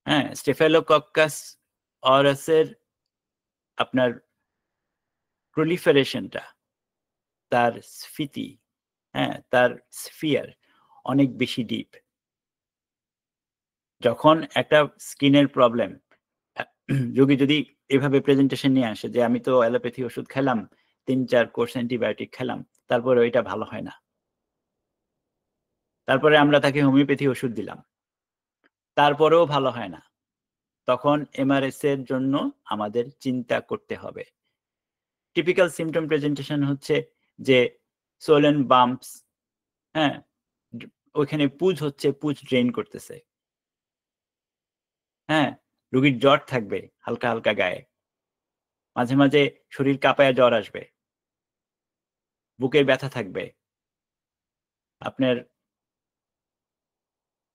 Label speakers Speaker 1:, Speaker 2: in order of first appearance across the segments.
Speaker 1: হ্যাঁ, স্টেফাইলোকক্কাস অরাসের আপনার প্রলিফারেশনটা, তার স্ফীতি, হ্যাঁ, তার স্ফিয়ার অনেক বেশি ডিপ। যখন একটা স্কিনের প্রবলেম রোগী যদি এভাবে প্রেজেন্টেশন নিয়ে আসে যে আমি তো অ্যালোপ্যাথি ওষুধ খেলাম, 3-4 কোর্স অ্যান্টিবায়োটিক খেলাম, তারপরে ওইটা ভালো হয় না, তারপরে আমরা তাকে হোমিওপ্যাথি ওষুধ দিলাম, তারপরেও ভালো হয় না, তখন এমআরএস এর জন্য আমাদের চিন্তা করতে হবে। টিপিক্যাল সিমটম প্রেজেন্টেশন হচ্ছে যে সোলেন বাম্পস, হ্যাঁ, ওইখানে পুজ হচ্ছে, পুজ ড্রেন করতেছে, হ্যাঁ, রোগীর জ্বর থাকবে হালকা হালকা গায়ে, মাঝে মাঝে শরীর কাঁপায় জ্বর আসবে, বুকের ব্যথা থাকবে, আপনার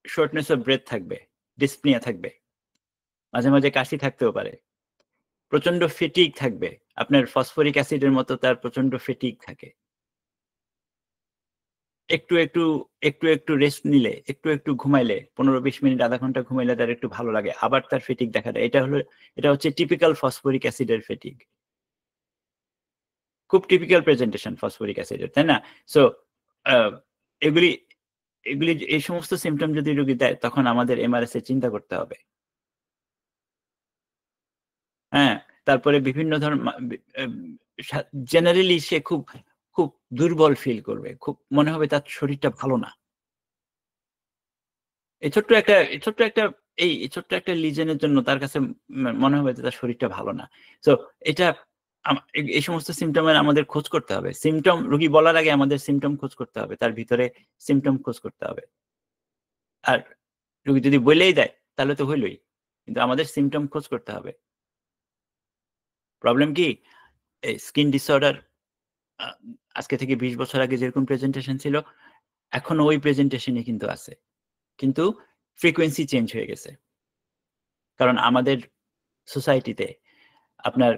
Speaker 1: শর্টনেস অফ ব্রেথ থাকবে, ডিসপ্নিয়া থাকবে, মাঝে মাঝে কাশি থাকতেও পারে, প্রচন্ড ফেটিক থাকবে, আপনার ফসফরিক অ্যাসিডের মতো তার প্রচন্ড ফেটিক থাকে, একটু একটু একটু একটু রেস্ট নিলে, একটু একটু ঘুমাইলে, 15-20 মিনিট আধা ঘন্টা ঘুমাইলে তার একটু ভালো লাগে, আবার তার ফেটিক দেখা দেয়। এটা হচ্ছে টিপিক্যাল ফসফরিক অ্যাসিডের ফেটিক, খুব টিপিক্যাল প্রেজেন্টেশন ফসফরিক অ্যাসিডের, তাই না? সো এগুলি এগুলি এই সমস্ত সিমটম যদি রোগী দেয়, তখন আমাদের এমআরএস এর চিন্তা করতে হবে। হ্যাঁ, তারপরে বিভিন্ন ধরনের জেনারেলি সে খুব খুব দুর্বল ফিল করবে, খুব মনে হবে তার শরীরটা ভালো না। এই ছোট্ট একটা লিজেনের জন্য তার কাছে মনে হবে যে তার শরীরটা ভালো না। সো এটা এই সমস্ত সিমটমের আমাদের খোঁজ করতে হবে। সিমটম রোগী বলার আগে আমাদের সিমটম খোঁজ করতে হবে, তার ভিতরে সিমটম খোঁজ করতে হবে। আর রোগী যদি বলেই দেয় তাহলে তো হইলই, কিন্তু আমাদের সিমটম খোঁজ করতে হবে। প্রবলেম কি, এই স্কিন ডিসঅর্ডার আজকে থেকে 20 বছর আগে যেরকম প্রেজেন্টেশন ছিল, এখনো ওই প্রেজেন্টেশনই কিন্তু আছে, কিন্তু ফ্রিকোয়েন্সি চেঞ্জ হয়ে গেছে। কারণ আমাদের সোসাইটিতে আপনার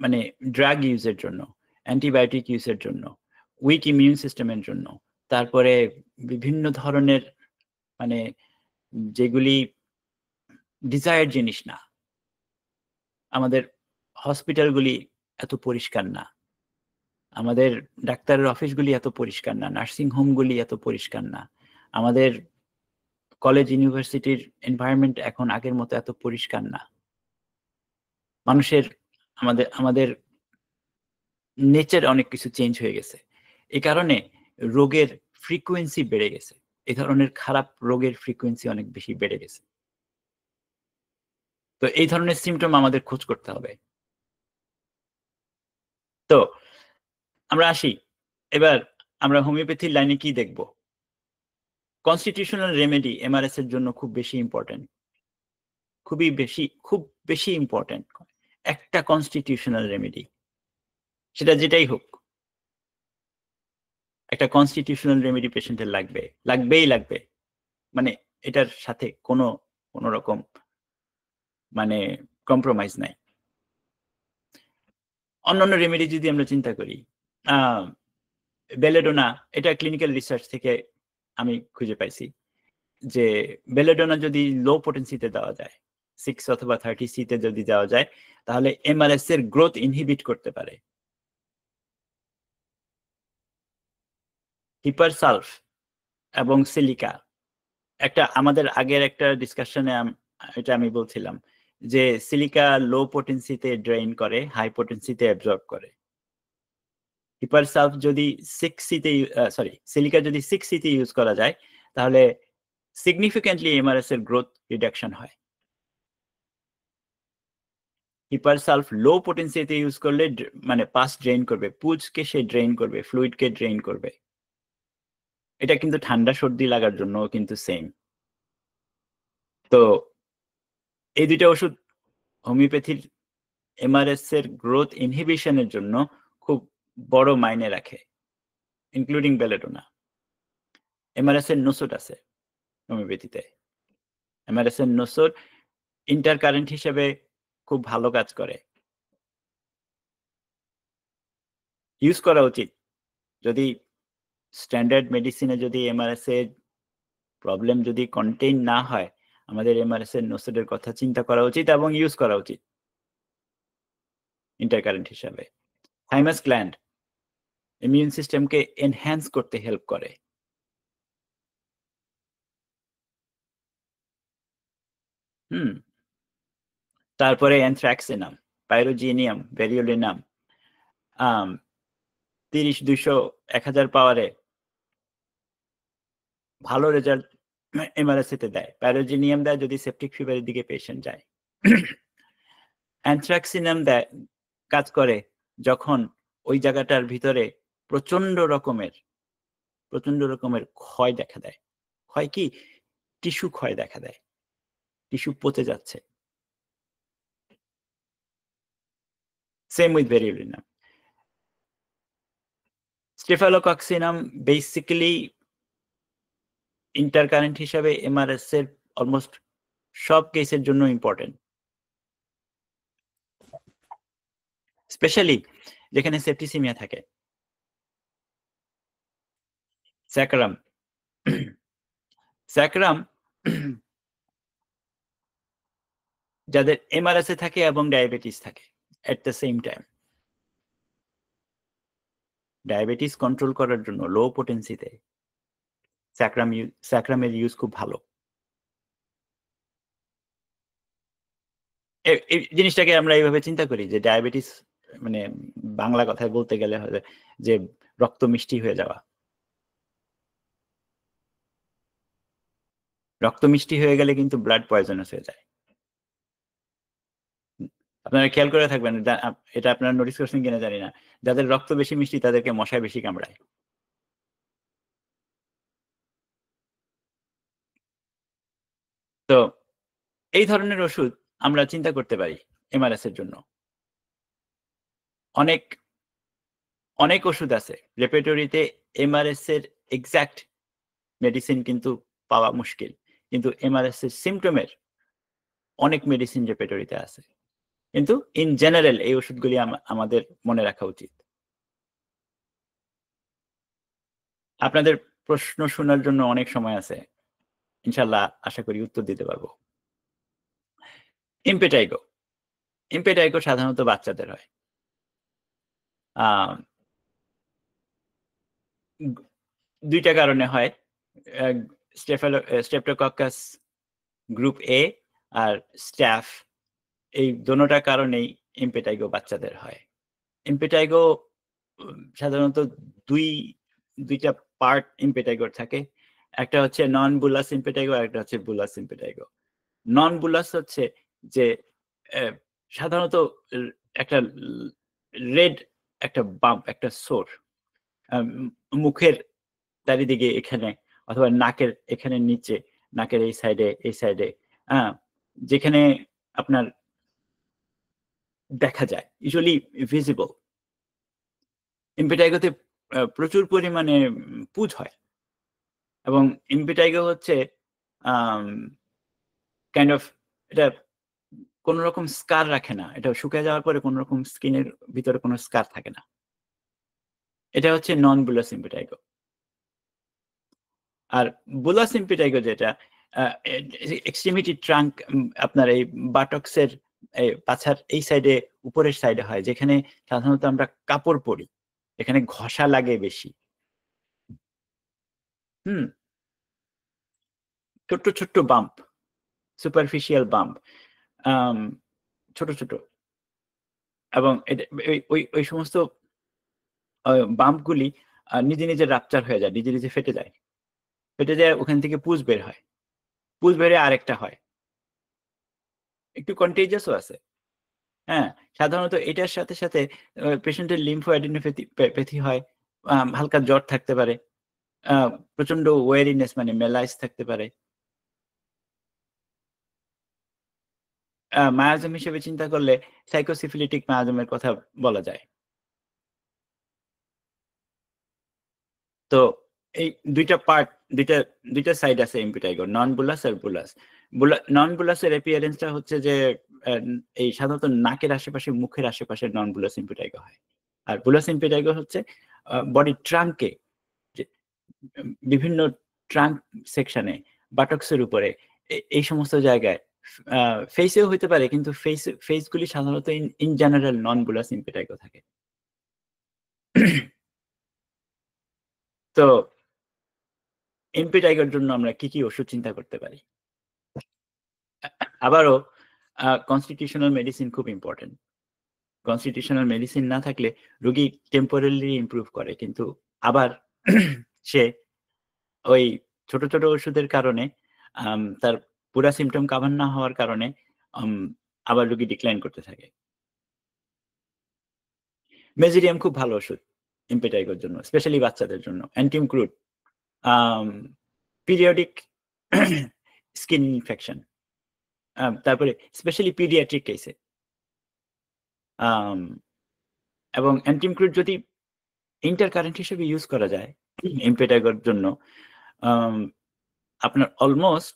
Speaker 1: মানে ড্রাগ ইউজের জন্য, অ্যান্টিবায়োটিক ইউজের জন্য, উইক ইমিউন সিস্টেমের জন্য, তারপরে বিভিন্ন ধরনের মানে যেগুলি ডিজায়ার জিনিস না, আমাদের হসপিটালগুলি এত পরিষ্কার না, আমাদের ডাক্তারের অফিসগুলি এত পরিষ্কার না, নার্সিং হোমগুলি এত পরিষ্কার না, আমাদের কলেজ ইউনিভার্সিটির এনভায়রনমেন্ট এখন আগের মতো এত পরিষ্কার না, মানুষের আমাদের নেচার অনেক কিছু চেঞ্জ হয়ে গেছে। এই কারণে রোগের ফ্রিকোয়েন্সি বেড়ে গেছে, এই ধরনের খারাপ রোগের ফ্রিকোয়েন্সি অনেক বেশি বেড়ে গেছে। তো এই ধরনের সিমটম আমাদের খোঁজ করতে হবে। তো আমরা আসি, এবার আমরা হোমিওপ্যাথির লাইনে কি দেখব? কনস্টিটিউশনাল রেমেডি এমআরএস এর জন্য খুব বেশি ইম্পর্টেন্ট, খুব বেশি ইম্পর্টেন্ট একটা কনস্টিটিউশনাল রেমেডি, সেটা যেটাই হোক, একটা কনস্টিটিউশনাল রেমেডি পেশেন্টের লাগবেই লাগবে, মানে এটার সাথে কোনো রকম মানে কম্প্রোমাইজ নাই। অন্যান্য রেমেডি যদি আমরা চিন্তা করি, বেলেডোনা, এটা ক্লিনিক্যাল রিসার্চ থেকে আমি খুঁজে পাইছি যে বেলেডোনা যদি লো পোটেন্সিতে দেওয়া যায়, 6 অথবা 30 সিতে যদি দেওয়া যায়, তাহলে এমআরএস এর গ্রোথ ইনহিবিট করতে পারে। হিপারসালফ এবং সিলিকা, আমাদের আগের একটা ডিসকাশনে এটা আমি বলছিলাম যে সিলিকা লো পোটেন্সিতে ড্রেইন করে, হাই পোটেন্সিতে অ্যাবজর্ব করে। হিপারসালফ যদি 6সিতে সিলিকা যদি 6সিতে ইউজ করা যায়, তাহলে সিগনিফিক্যান্টলি এমআরএস এর গ্রোথ রিডাকশন হয়। হিপারসালফ লো পোটেন্সিতে ইউজ করলে মানে পাস ড্রেইন করবে, পুজকে সে ড্রেইন করবে, ফ্লুইডকে ড্রেইন করবে। এটা কিন্তু ঠান্ডা সর্দি লাগার জন্য কিন্তু সেম। তো এই দুইটা ওষুধ হোমিওপ্যাথির এমআরএস এর গ্রোথ ইনহিবিশনের জন্য খুব বড় মাইনে রাখে, ইনক্লুডিং বেলেডোনা। এমআরএস এর নোসোট আছে হোমিওপ্যাথিতে, এমআরএস এর নোসোট ইন্টারকারেন্ট হিসেবে খুব ভালো কাজ করে, ইউজ করা উচিত। যদি স্ট্যান্ডার্ড মেডিসিনে যদি এমআরএস এর প্রবলেম যদি কন্টেইন না হয়, আমাদের এমআরএস এর নোসেডের কথা চিন্তা করা উচিত এবং ইউজ করা উচিত ইন্টারকারেন্ট হিসাবে। থাইমাস গ্ল্যান্ড ইমিউন সিস্টেমকে এনহ্যান্স করতে হেল্প করে। হুম, তারপরে অ্যানথ্রাক্সিনাম, পাইরোজিনিয়াম, ভেরিওলিনাম 30, 200, 1000 পাওয়ারে ভালো রেজাল্ট এমআরএসএ তে দেয়। পাইরোজিনিয়াম দেয় যদি সেপটিক ফিভারের দিকে পেশেন্ট যায়। অ্যানথ্রাক্সিনাম দেয় কাজ করে যখন ওই জায়গাটার ভিতরে প্রচন্ড রকমের ক্ষয় দেখা দেয়। ক্ষয় কি? টিস্যু ক্ষয় দেখা দেয়। টিস্যু পচে যাচ্ছে। Same with variolinum. Staphylococcinum basically intercurrent হিসাবে এমআরএস এর অলমোস্ট সব কেসের জন্য ইম্পর্টেন্ট। স্পেশালি যেখানে সেপ্টিসিমিয়া থাকে। স্যাকারাম স্যাকারাম যাদের এমআরএস এ থাকে এবং ডায়াবেটিস থাকে এট the same time. Diabetes control করার জন্য লো পোটেন্সিতে স্যাক্রামের ইউজ খুব ভালো। এই জিনিসটাকে আমরা এইভাবে চিন্তা করি যে ডায়াবেটিস মানে বাংলা কথায় বলতে গেলে হবে যে রক্ত মিষ্টি হয়ে যাওয়া। রক্ত মিষ্টি হয়ে গেলে কিন্তু ব্লাড পয়জনাস হয়ে যায়। আপনারা খেয়াল করে থাকবেন, এটা আপনারা নোটিস করছেন কিনা জানি না, যাদের রক্ত বেশি মিষ্টি তাদেরকে মশা বেশি কামড়ায়। তো এই ধরনের ওষুধ আমরা চিন্তা করতে পারি এমআরএস এর জন্য। অনেক অনেক ওষুধ আছে রেপার্টরিতে এমআরএস এর এক্সাক্ট মেডিসিন কিন্তু পাওয়া মুশকিল, কিন্তু এমআরএস এর সিমটমের অনেক মেডিসিন রেপার্টরিতে আছে। কিন্তু ইন জেনারেল এই ওষুধগুলি আমাদের মনে রাখা উচিত। আপনাদের প্রশ্ন শোনার জন্য অনেক সময় আছে, ইনশাল্লাহ আশা করি উত্তর দিতে পারবো। ইম্পেটাইগো সাধারণত বাচ্চাদের হয়। দুইটা কারণে হয়, স্ট্রেপ্টোকক্কাস গ্রুপ এ আর স্ট্যাফ, এই দোনোটা কারণেই ইম্পেটাইগো বাচ্চাদের হয়। ইম্পেটাইগো সাধারণত দুইটা পার্ট ইম্পেটাইগোর থাকে। একটা হচ্ছে নন বুলাস ইম্পেটাইগো, একটা হচ্ছে বুলাস ইম্পেটাইগো। নন বুলাস হচ্ছে যে সাধারণত একটা রেড একটা বাম্প, একটা সোর মুখের চারিদিকে এখানে অথবা নাকের এখানে নিচে, নাকের এই সাইডে যেখানে আপনার দেখা যায়, ইউজুয়ালি ভিজিবল। ইম্পেটাইগোতে প্রচুর পরিমাণে পুঁজ হয় এবং ইম্পেটাইগো হচ্ছে কাইন্ড অফ, এটা কোন রকম স্কার রাখে না, এটা শুকিয়ে যাওয়ার পরে কোন রকম স্কিনের ভিতরে কোনো স্কার থাকে না। এটা হচ্ছে নন বুলাস ইম্পেটাইগো। আর বুলাস ইম্পেটাইগো যেটা এক্সট্রিমিটি ট্রাঙ্ক, আপনার এই বাটক্সের পাছার এই সাইডে, উপরের সাইডে হয়, যেখানে সাধারণত আমরা কাপড় পরি, এখানে ঘষা লাগে বেশি। ছোট্ট বাম্প, সুপারফিশিয়াল বাম্প, ছোট এবং ওই সমস্ত বাম্পগুলি নিজে রাপচার হয়ে যায়, নিজে ফেটে যায়, ওখান থেকে পুঁজ বের হয়, পুঁজ বেরে আরেকটা হয়, একটু কন্টেজিয়াসও আছে। হ্যাঁ, সাধারণত এটার সাথে পেশেন্টের লিম্ফোঅ্যাডিনোপ্যাথি হয়, হালকা জ্বর থাকতে পারে, প্রচন্ড ওয়ারিনেস মানে মেলাইস থাকতে পারে। মায়াজম হিসেবে চিন্তা করলে সাইকোসিফিলিটিক মায়াজমের কথা বলা যায়। তো এই দুইটা পার্ট, দুইটা সাইড আছে ইম্পেটাইগো, নন বুলাস আর বুলাস। নন বুলাসের অ্যাপিয়ারেন্সটা হচ্ছে যে এই সাধারণত নাকের আশেপাশে, মুখের আশেপাশে নন বুলাস ইম্পেটাইগো হয়। আর বুলাস ইম্পেটাইগো হচ্ছে বডি ট্রাঙ্কে, বিভিন্ন ট্রাঙ্ক সেকশনে, বাটক্সের উপরে এই সমস্ত জায়গায় ফেসেও হইতে পারে, কিন্তু ফেসগুলি সাধারণত ইন জেনারেল নন বুলাস ইম্পেটাইগো থাকে। তো ইম্পেটাইগোর জন্য আমরা কি ওষুধ চিন্তা করতে পারি? আবারও কনস্টিটিউশনাল মেডিসিন খুব ইম্পোর্টেন্ট। কনস্টিটিউশনাল মেডিসিন না থাকলে রোগী টেম্পোরারিলি ইমপ্রুভ করে, কিন্তু আবার সে ওই ছোট ওষুধের কারণে তার পুরা সিম্পটম কাভার না হওয়ার কারণে আম আবার রোগী ডিক্লাইন করতে থাকে। মেজিডিয়াম খুব ভালো ওষুধ ইম্পেটাইগোর জন্য, স্পেশালি বাচ্চাদের জন্য। অ্যান্টিমক্রুড, আম পিরিয়ডিক স্কিন ইনফেকশন, তারপরে স্পেশালি পিডিয়াট্রিক কেসে। এবং অ্যান্টিমক্রুড যদি ইন্টারকারেন্ট হিসেবে ইউজ করা যায় ইম্পেটাইগোর জন্য, আপনার অলমোস্ট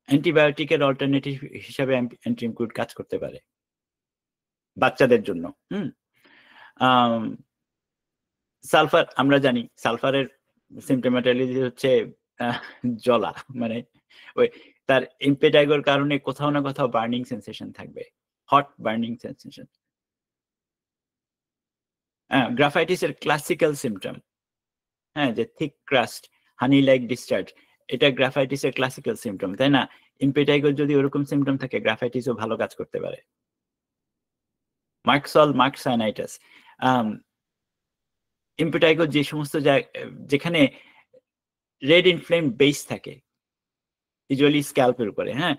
Speaker 1: অ্যান্টিবায়োটিকের অল্টারনেটিভ হিসাবে অ্যান্টিমক্রুড কাজ করতে পারে বাচ্চাদের জন্য। সালফার, আমরা জানি সালফারের সিম্পটোম্যাটোলজি হচ্ছে জ্বলা, মানে ওই তার ইম্পেটাইগোর কারণে কোথাও না কোথাও বার্নিং সেন্সেশন থাকবে, হট বার্নিং সেন্সেশন। গ্রাফাইটিসের ক্লাসিক্যাল সিম্পটম, হ্যাঁ, যে thick crust, honey like discharge, এটা গ্রাফাইটিসের ক্লাসিক্যাল সিম্পটম, তাই না? ইম্পেটাইগোর যদি ওরকম সিম্পটম থাকে, গ্রাফাইটিসও ভালো কাজ করতে পারে। মার্কসল, মার্কসাইনাইটাস, ইম্পেটাইগো যে সমস্ত যেখানে রেড ইনফ্লেম বেস থাকে, ইউজুয়ালি স্ক্যাল্পের উপরে, হ্যাঁ,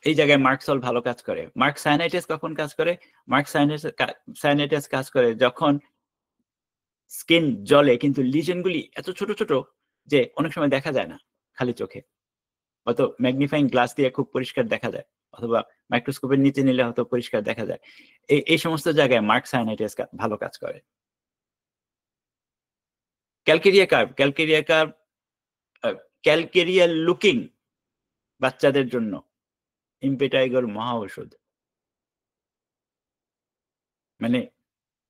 Speaker 1: এই জায়গায় মার্কসল ভালো কাজ করে। মার্কসাইনাইটাস কখন কাজ করে? মার্কসাইনাইটাস কাজ করে যখন স্কিন জ্বলে কিন্তু লিজনগুলি এত ছোট যে অনেক সময় দেখা যায় না খালি চোখে, হয়তো ম্যাগনিফাইং গ্লাস দিয়ে খুব পরিষ্কার দেখা যায়, অথবা মাইক্রোস্কোপের নিচে নিলে হয়তো পরিষ্কার দেখা যায়। এই সমস্ত জায়গায় মার্কসাইনাইটাস ভালো কাজ করে। ক্যালকেরিয়া কার্ভ, ক্যালকেরিয়া লুকিং বাচ্চাদের জন্য ইম্পেটাইগোর মহা ঔষধ। মানে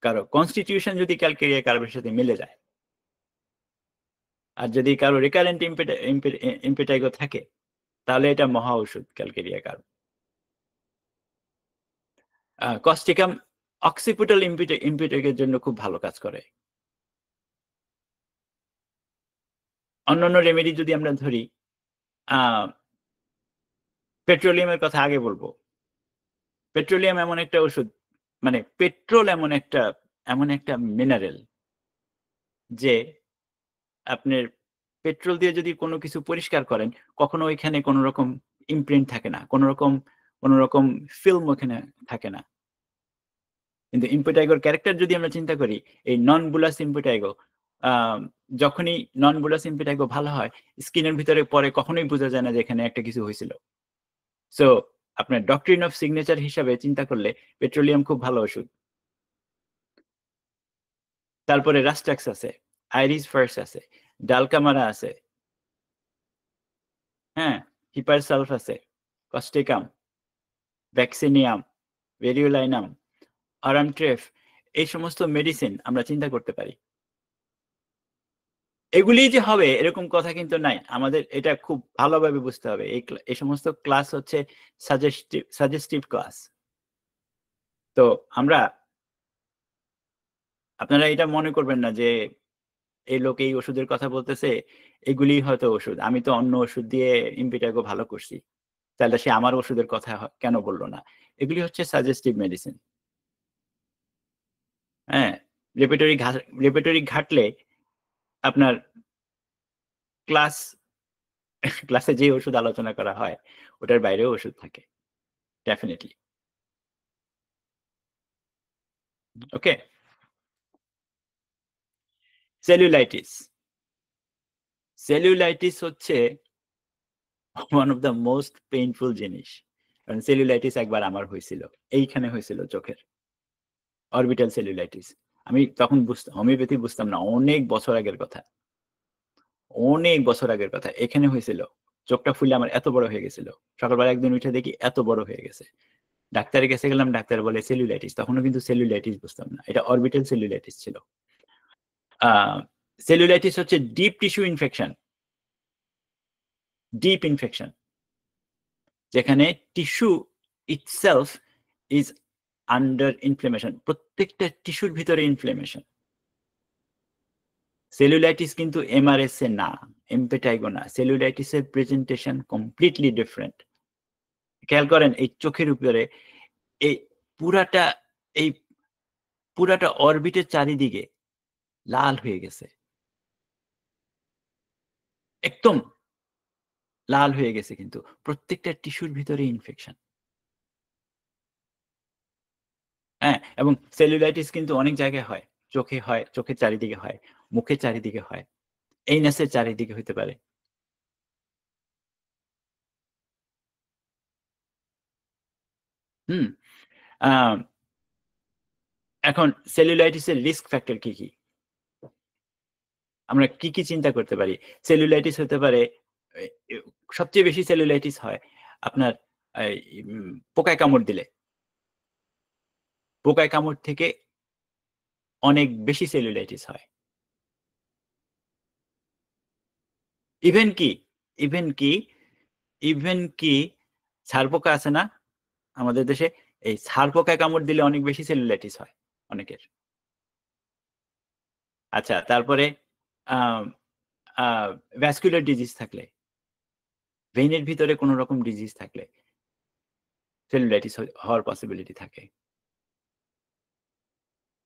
Speaker 1: কারো কনস্টিটিউশন যদি ক্যালকেরিয়া কার্ভের সাথে মিলে যায়, আর যদি কারো রিকারেন্ট ইম্পেটাইগো থাকে, তাহলে এটা মহা ঔষধ ক্যালকেরিয়া কার্ভ। কস্টিকাম অক্সিপুটাল ইম্পেটাইগোর জন্য খুব ভালো কাজ করে। অন্যান্য রেমেডি যদি আমরা ধরি, পেট্রোলিয়ামের কথা আগে বলবো। পেট্রোলিয়াম এমন একটা ওষুধ, মানে পেট্রোল এমন একটা মিনারেল, যে আপনার পেট্রোল দিয়ে যদি কোনো কিছু পরিষ্কার করেন, কখনো ওইখানে কোনো রকম ইমপ্রিন্ট থাকে না, কোনো রকম ফিল্ম ওখানে থাকে না। কিন্তু ইম্পেটাইগোর ক্যারেক্টার যদি আমরা চিন্তা করি, এই নন বুলাস ইম্পেটাইগো, যখনই নন বুলাস ইম্পেটাইগো ভালো হয়, স্কিনের ভিতরে পরে কখনোই বোঝা যায় না যে এখানে একটা কিছু হয়েছিল। সো আপনার ডক্ট্রিন অফ সিগনেচার হিসাবে চিন্তা করলে পেট্রোলিয়াম খুব ভালো ওষুধ। তারপরে রাস্টাক্স আছে, আইরিস ফার্স্ট আছে, ডালকামারা আছে, হ্যাঁ, হিপারসালফ আছে, কস্টিকাম, ভ্যাক্সিনিয়াম, ভেরিওলাইনাম, আরামট্রেফ, এই সমস্ত মেডিসিন আমরা চিন্তা করতে পারি। এগুলি যে হবে এরকম কথা কিন্তু নাই, আমাদের এটা খুব ভালোভাবে বুঝতে হবে। এই সমস্ত ক্লাস হচ্ছে সাজেস্টিভ ক্লাস। তো আপনারা এটা মনে করবেন না যে এই লোক এই ওষুধের কথা বলতেছে, এগুলি হয়তো ওষুধ, আমি তো অন্য ওষুধ দিয়ে ইম্পেটাইগো ভালো করছি, তাহলে সে আমার ওষুধের কথা কেন বললো না? এগুলি হচ্ছে সাজেস্টিভ মেডিসিন। হ্যাঁ, রেপার্টরি ঘাটলে আপনার ক্লাসে যে ওষুধ আলোচনা করা হয় ওটার বাইরেও ওষুধ থাকে, ডেফিনেটলি। ওকে, সেলুলাইটিস হচ্ছে one of the most painful জিনিস। কারণ সেলুলাইটিস একবার আমার হয়েছিল, এইখানে হয়েছিল চোখের, অরবিটাল সেলুলাইটিস। আমি তখন হোমিওপ্যাথি বুঝতাম না, অনেক বছর আগের কথা, এখানে হয়েছিল। চোখটা ফুলে আমার এত বড় হয়ে গেছিল, সকালবেলা একদিন উঠে দেখি এত বড় হয়ে গেছে। ডাক্তারের কাছে গেলাম, ডাক্তার বলে সেলুলাইটিস, তখনও কিন্তু সেলুলাইটিস বুঝতাম না, এটা অরবিটাল সেলুলাইটিস ছিল। সেলুলাইটিস হচ্ছে deep tissue infection, deep infection. যেখানে tissue itself is under inflammation, প্রত্যেকটা টিস্যুর ভিতরে ইনফ্লেমেশন। সেলুলাইটিস কিন্তু এমআরএসএ না, এমপেটাইগো না, সেলুলাইটিসের প্রেজেন্টেশন কমপ্লিটলি ডিফারেন্ট। খেয়াল করেন এই চোখের উপরে এই পুরাটা এই পুরাটা অরবিটের চারিদিকে লাল হয়ে গেছে, একদম লাল হয়ে গেছে, কিন্তু প্রত্যেকটা টিস্যুর ভিতরে ইনফেকশন। হ্যাঁ, এবং সেলুলাইটিস কিন্তু অনেক জায়গায় হয়, চোখে হয়, চোখের চারিদিকে হয়, মুখের চারিদিকে হয়, এইনাসের চারিদিকে হইতে পারে। হুম, এখন সেলুলাইটিসের রিস্ক ফ্যাক্টর কি কি? আমরা কি কি চিন্তা করতে পারি? সেলুলাইটিস হতে পারে, এ এ সবচেয়ে বেশি সেলুলাইটিস হয় আপনার এই পোকায় কামড় দিলে। পোকায় কামড় থেকে অনেক বেশি সেলুলাইটিস হয়। ইভেন কি ইভেন কি ইভেন কি ছারপোকা আছে না আমাদের দেশে? এই ছারপোকায় কামড় দিলে অনেক বেশি সেলুলাইটিস হয় অনেকের। আচ্ছা, তারপরে আম আ ভাস্কুলার ডিজিজ থাকলে, ভেইনের ভিতরে কোন রকম ডিজিজ থাকলে সেলুলাইটিস হওয়ার পসিবিলিটি থাকে।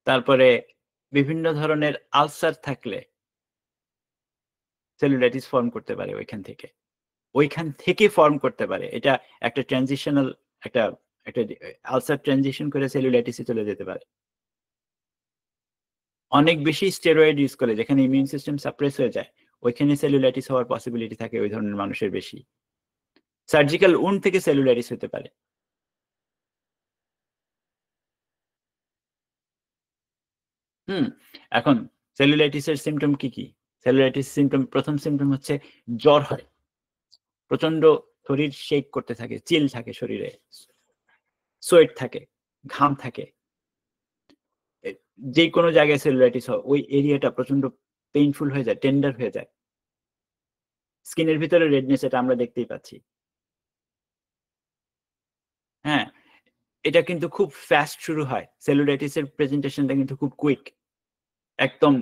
Speaker 1: তারপরে বিভিন্ন ধরনের আলসার থাকলে সেলুলাইটিস ফর্ম করতে পারে ওইখান থেকে। ওইখান থেকে ফর্ম করতে পারে। এটা একটা ট্রানজিশনাল একটা একটা আলসার ট্রানজিশন করে সেলুলাইটিস এ চলে যেতে পারে। অনেক বেশি স্টেরয়েড ইউজ করে যেখানে ইমিউন সিস্টেম সাপ্রেস হয়ে যায়, ওইখানে সেলুলাইটিস হওয়ার পসিবিলিটি থাকে ওই ধরনের মানুষের বেশি। সার্জিক্যাল উন্ড থেকে সেলুলাইটিস হতে পারে। হুম? এখন সেলুলাইটিসের সিম্পটম কি, কি? সেলুলাইটিস সিম্পটম, ১ম সিম্পটম হচ্ছে জ্বর হয়। প্রচন্ড শরীর শেক করতে থাকে, চিল থাকে শরীরে, সোয়েট থাকে, ঘাম থাকে। এ যেকোনো জায়গায় সেলুলাইটিস হয়, ওই এরিয়াটা প্রচন্ড পেইনফুল হয়ে যায়, টেন্ডার হয়ে যায়। স্কিনের ভিতরে রেডনেস, এটা আমরা দেখতেই পাচ্ছি। হ্যাঁ? এটা কিন্তু খুব ফাস্ট শুরু হয়। সেলুলাইটিস এর প্রেজেন্টেশনটা কিন্তু খুব কুইক। একদম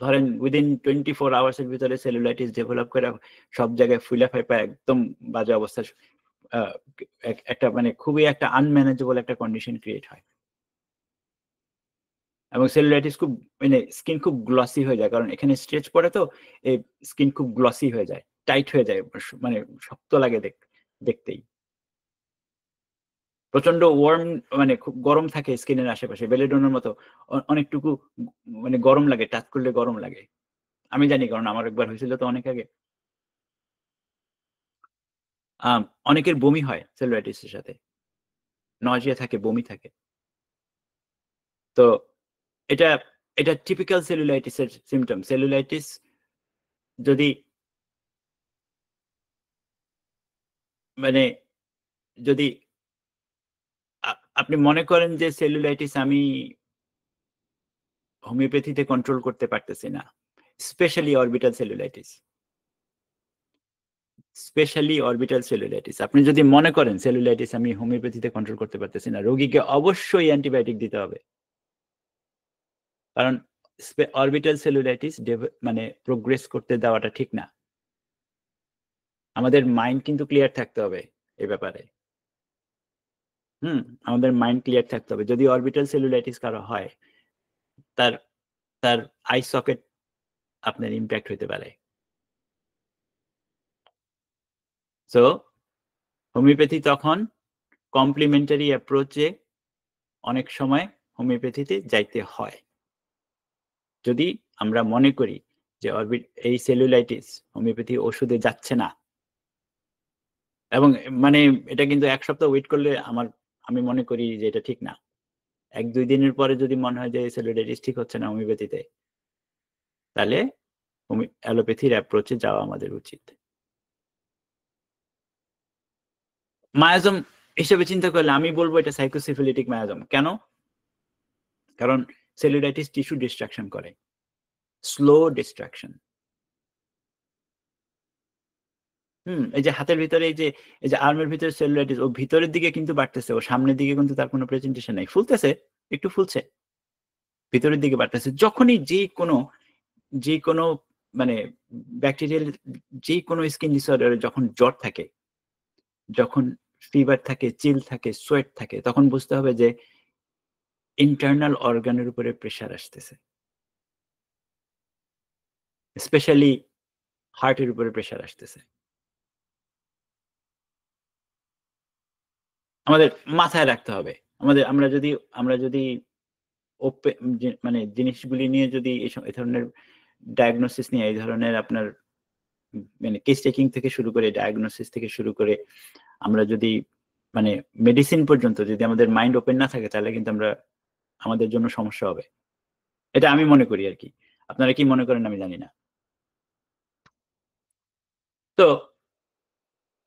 Speaker 1: ধরেন উইদিন 24 আওয়ার্স এর ভিতরে সেলুলাইটিস ডেভেলপ করে সব জায়গায় ফুইলা-ফাইপা একদম বাজে অবস্থা, আ একটা মানে খুবই একটা আনম্যানেজেবল একটা কন্ডিশন ক্রিয়েট হয়। এবং সেলুলাইটিস খুব মানে স্কিন খুব গ্লসি হয়ে যায়। কারণ এখানে স্ট্রেচ পড়ে তো, এই স্কিন খুব গ্লসি হয়ে যায়। টাইট হয়ে যায়। মানে শক্ত লাগে দেখতেই। প্রচন্ড ওয়ার্ম, মানে খুব গরম থাকে স্কিনের আশেপাশে। বেলেডনের মতো অনেকটুকু মানে গরম লাগে, টাচ করলে গরম লাগে। আমি জানি, কারণ আমার একবার হয়েছিল তো অনেক আগে। অনেকের বমি হয় সেলুলাইটিস এর সাথে। নজিয়া থাকে, বমি থাকে। তো এটা এটা টিপিক্যাল সেলুলাইটিস এর সিম্পটম। সেলুলাইটিস যদি মানে যদি আ আপনি মনে করেন যে সেলুলাইটিস আমি হোমিওপ্যাথিতে কন্ট্রোল করতে পারতেছি না। Specially orbital cellulitis. Specially orbital cellulitis. আপনি যদি মনে করেন সেলুলাইটিস আমি হোমিওপ্যাথিতে কন্ট্রোল করতে পারতেছি না, রোগীকে অবশ্যই অ্যান্টিবায়োটিক দিতে হবে। কারণ অরবিটাল সেলুলাইটিস মানে প্রোগ্রেস করতে দেওয়াটা ঠিক না। আমাদের মাইন্ড কিন্তু ক্লিয়ার থাকতে হবে এ ব্যাপারে। হুম? আমাদের মাইন্ড ক্লিয়ার থাকতে হবে। যদি অরবিটাল সেলুলাইটিস কারো হয়, তার তার আই সকেট আপনার ইমপ্যাক্ট হইতে পারে। সো হোমিওপ্যাথি তখন কমপ্লিমেন্টারি অ্যাপ্রোচ এ অনেক সময় হোমিওপ্যাথিতে যাইতে হয়। যদি আমরা মনে করি যে এই সেলুলাইটিস হোমিওপ্যাথি ওষুধে যাচ্ছে না, এবং মানে এটা কিন্তু ১ সপ্তাহ ওয়েট করলে আমি মনে করি যে এটা ঠিক না। ১-২ দিনের পরে যদি মনে হয় যে সেলুলাইটিস ঠিক হচ্ছে না হোমিওপ্যাথিতে, তাহলে অ্যালোপ্যাথির অ্যাপ্রোচ এ যাওয়া আমাদের উচিত। মায়াজম হিসেবে চিন্তা করলে আমি বলব এটা সাইকোসিফিলিটিক মায়াজম। কেন? কারণ সেলুলাইটিস টিস্যু ডিস্ট্রাকশন করে। Slow destruction. এই যে হাতের ভিতরে এই যে আর্মের ভিতরে সেলুলাইটিস, ও ভিতরের দিকে কিন্তু বাড়তেছে, ও সামনের দিকে কিন্তু তার কোনো প্রেজেন্টেশন নাই, ফুলতেছে, একটু ফুলছে, ভিতরের দিকে বাড়তেছে। যখনই যে কোনো মানে ব্যাকটেরিয়াল যে কোনো স্কিন ডিসঅর্ডারে যখন জ্বর থাকে, যখন ফিভার থাকে, চিল থাকে, সোয়েট থাকে, তখন বুঝতে হবে যে ইন্টারনাল অর্গানের উপরে প্রেশার আসতেছে, স্পেশালি হার্টের উপরে প্রেশার আসতেছে। আমাদের মাথায় রাখতে হবে। আমরা যদি মানে জিনিসগুলি নিয়ে যদি এই ধরনের ডায়াগনোসিস নিয়ে, এই ধরনের আপনার মানে কেস টেকিং থেকে শুরু করে, ডায়াগনোসিস থেকে শুরু করে, আমরা যদি মানে মেডিসিন পর্যন্ত যদি আমাদের মাইন্ড ওপেন না থাকে, তাহলে কিন্তু আমাদের জন্য সমস্যা হবে। এটা আমি মনে করি আরকি। আপনারা কি মনে করেন আমি জানি না। তো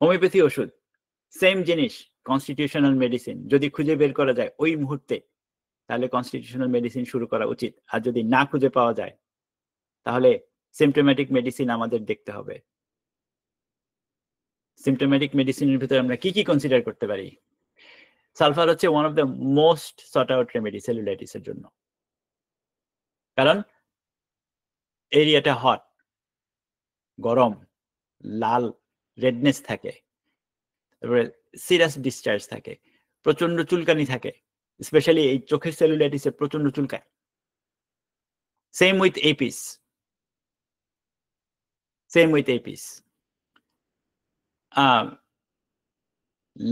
Speaker 1: হোমিওপ্যাথি ওষুধ সেম জিনিস, কনস্টিটিউশনাল মেডিসিন যদি খুঁজে বের করা যায় ওই মুহূর্তে, তাহলে কনস্টিটিউশনাল মেডিসিন শুরু করা উচিত। আর যদি না খুঁজে পাওয়া যায়, তাহলে সিম্পটোম্যাটিক মেডিসিন আমাদের দেখতে হবে। সিম্পটোম্যাটিক মেডিসিনের ভিতরে আমরা কি কনসিডার করতে পারি? সালফার হচ্ছে one of the most sought out remedy সেলুলাইটিসের জন্য। কারণ এরিয়াটা হট, গরম, লাল, রেডনেস থাকে, তারপরে সিরাস ডিসচার্জ থাকে, প্রচন্ড চুলকানি থাকে, স্পেশালি এই চোখের সেলুলাইটিসে প্রচন্ড চুলকায়। সেম উইথ এপিস,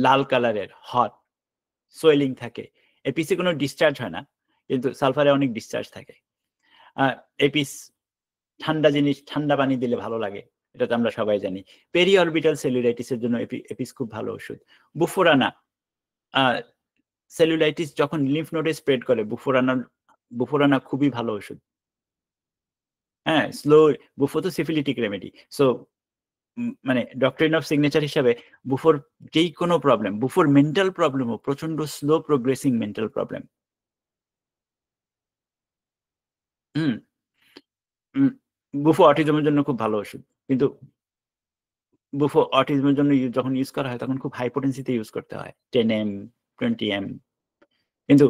Speaker 1: লাল কালারের, হট, সোয়েলিং থাকে। এপিসে কোনো ডিসচার্জ হয় না, কিন্তু সালফারে অনেক ডিসচার্জ থাকে। এপিস ঠান্ডা জিনিস, ঠান্ডা পানি দিলে ভালো লাগে, এটা তো আমরা সবাই জানি। পেরি অরবিটাল সেলুলাইটিসের জন্য এপিস খুব ভালো ওষুধ। বুফোরানা সেলুলাইটিস যখন লিম্ফ নোডে স্প্রেড করে, বুফোরানা খুবই ভালো ওষুধ। হ্যাঁ, বুফো তো সিফিলিটিক রেমেডি। সো মানে ডক্টরিন অফ সিগনেচার হিসাবে বুফোর যেই কোনো প্রবলেম, বুফোর মেন্টাল প্রবলেমও প্রচন্ড স্লো প্রোগ্রেসিং মেন্টাল প্রবলেম। হুম বুফো অটিজমের জন্য খুব ভালো ওষুধ, কিন্তু বুফো অটিজমের জন্য যখন ইউজ করা হয় তখন খুব হাই পোটেন্সিতে ইউজ করতে হয়, 10 m 20 m। কিন্তু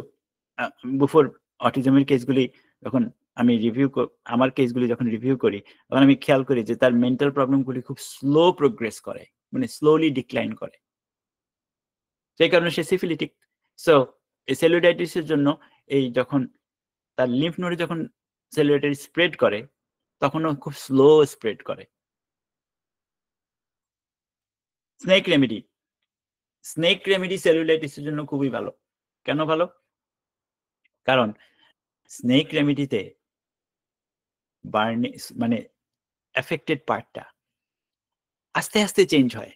Speaker 1: বুফোর অটিজমের কেসগুলি যখন আমি আমার কেসগুলি যখন রিভিউ করি, তখন আমি খেয়াল করি যে তার মেন্টাল প্রবলেমগুলি খুব স্লো প্রোগ্রেস করে, মানে স্লোলি ডিক্লাইন করে, সেই কারণে সে সিফিলিটিক। সো এই সেলুলাইটিসের জন্য এই যখন তার লিম্ফ নোডে যখন সেলুলাইটিস স্প্রেড করে, তখনও খুব স্লো স্প্রেড করে। স্নেক রেমেডি সেলুলাইটিসের জন্য খুবই ভালো। কেন ভালো? কারণ স্নেক রেমেডিতে মানে এফেক্টেড পার্টটা আস্তে আস্তে চেঞ্জ হয়।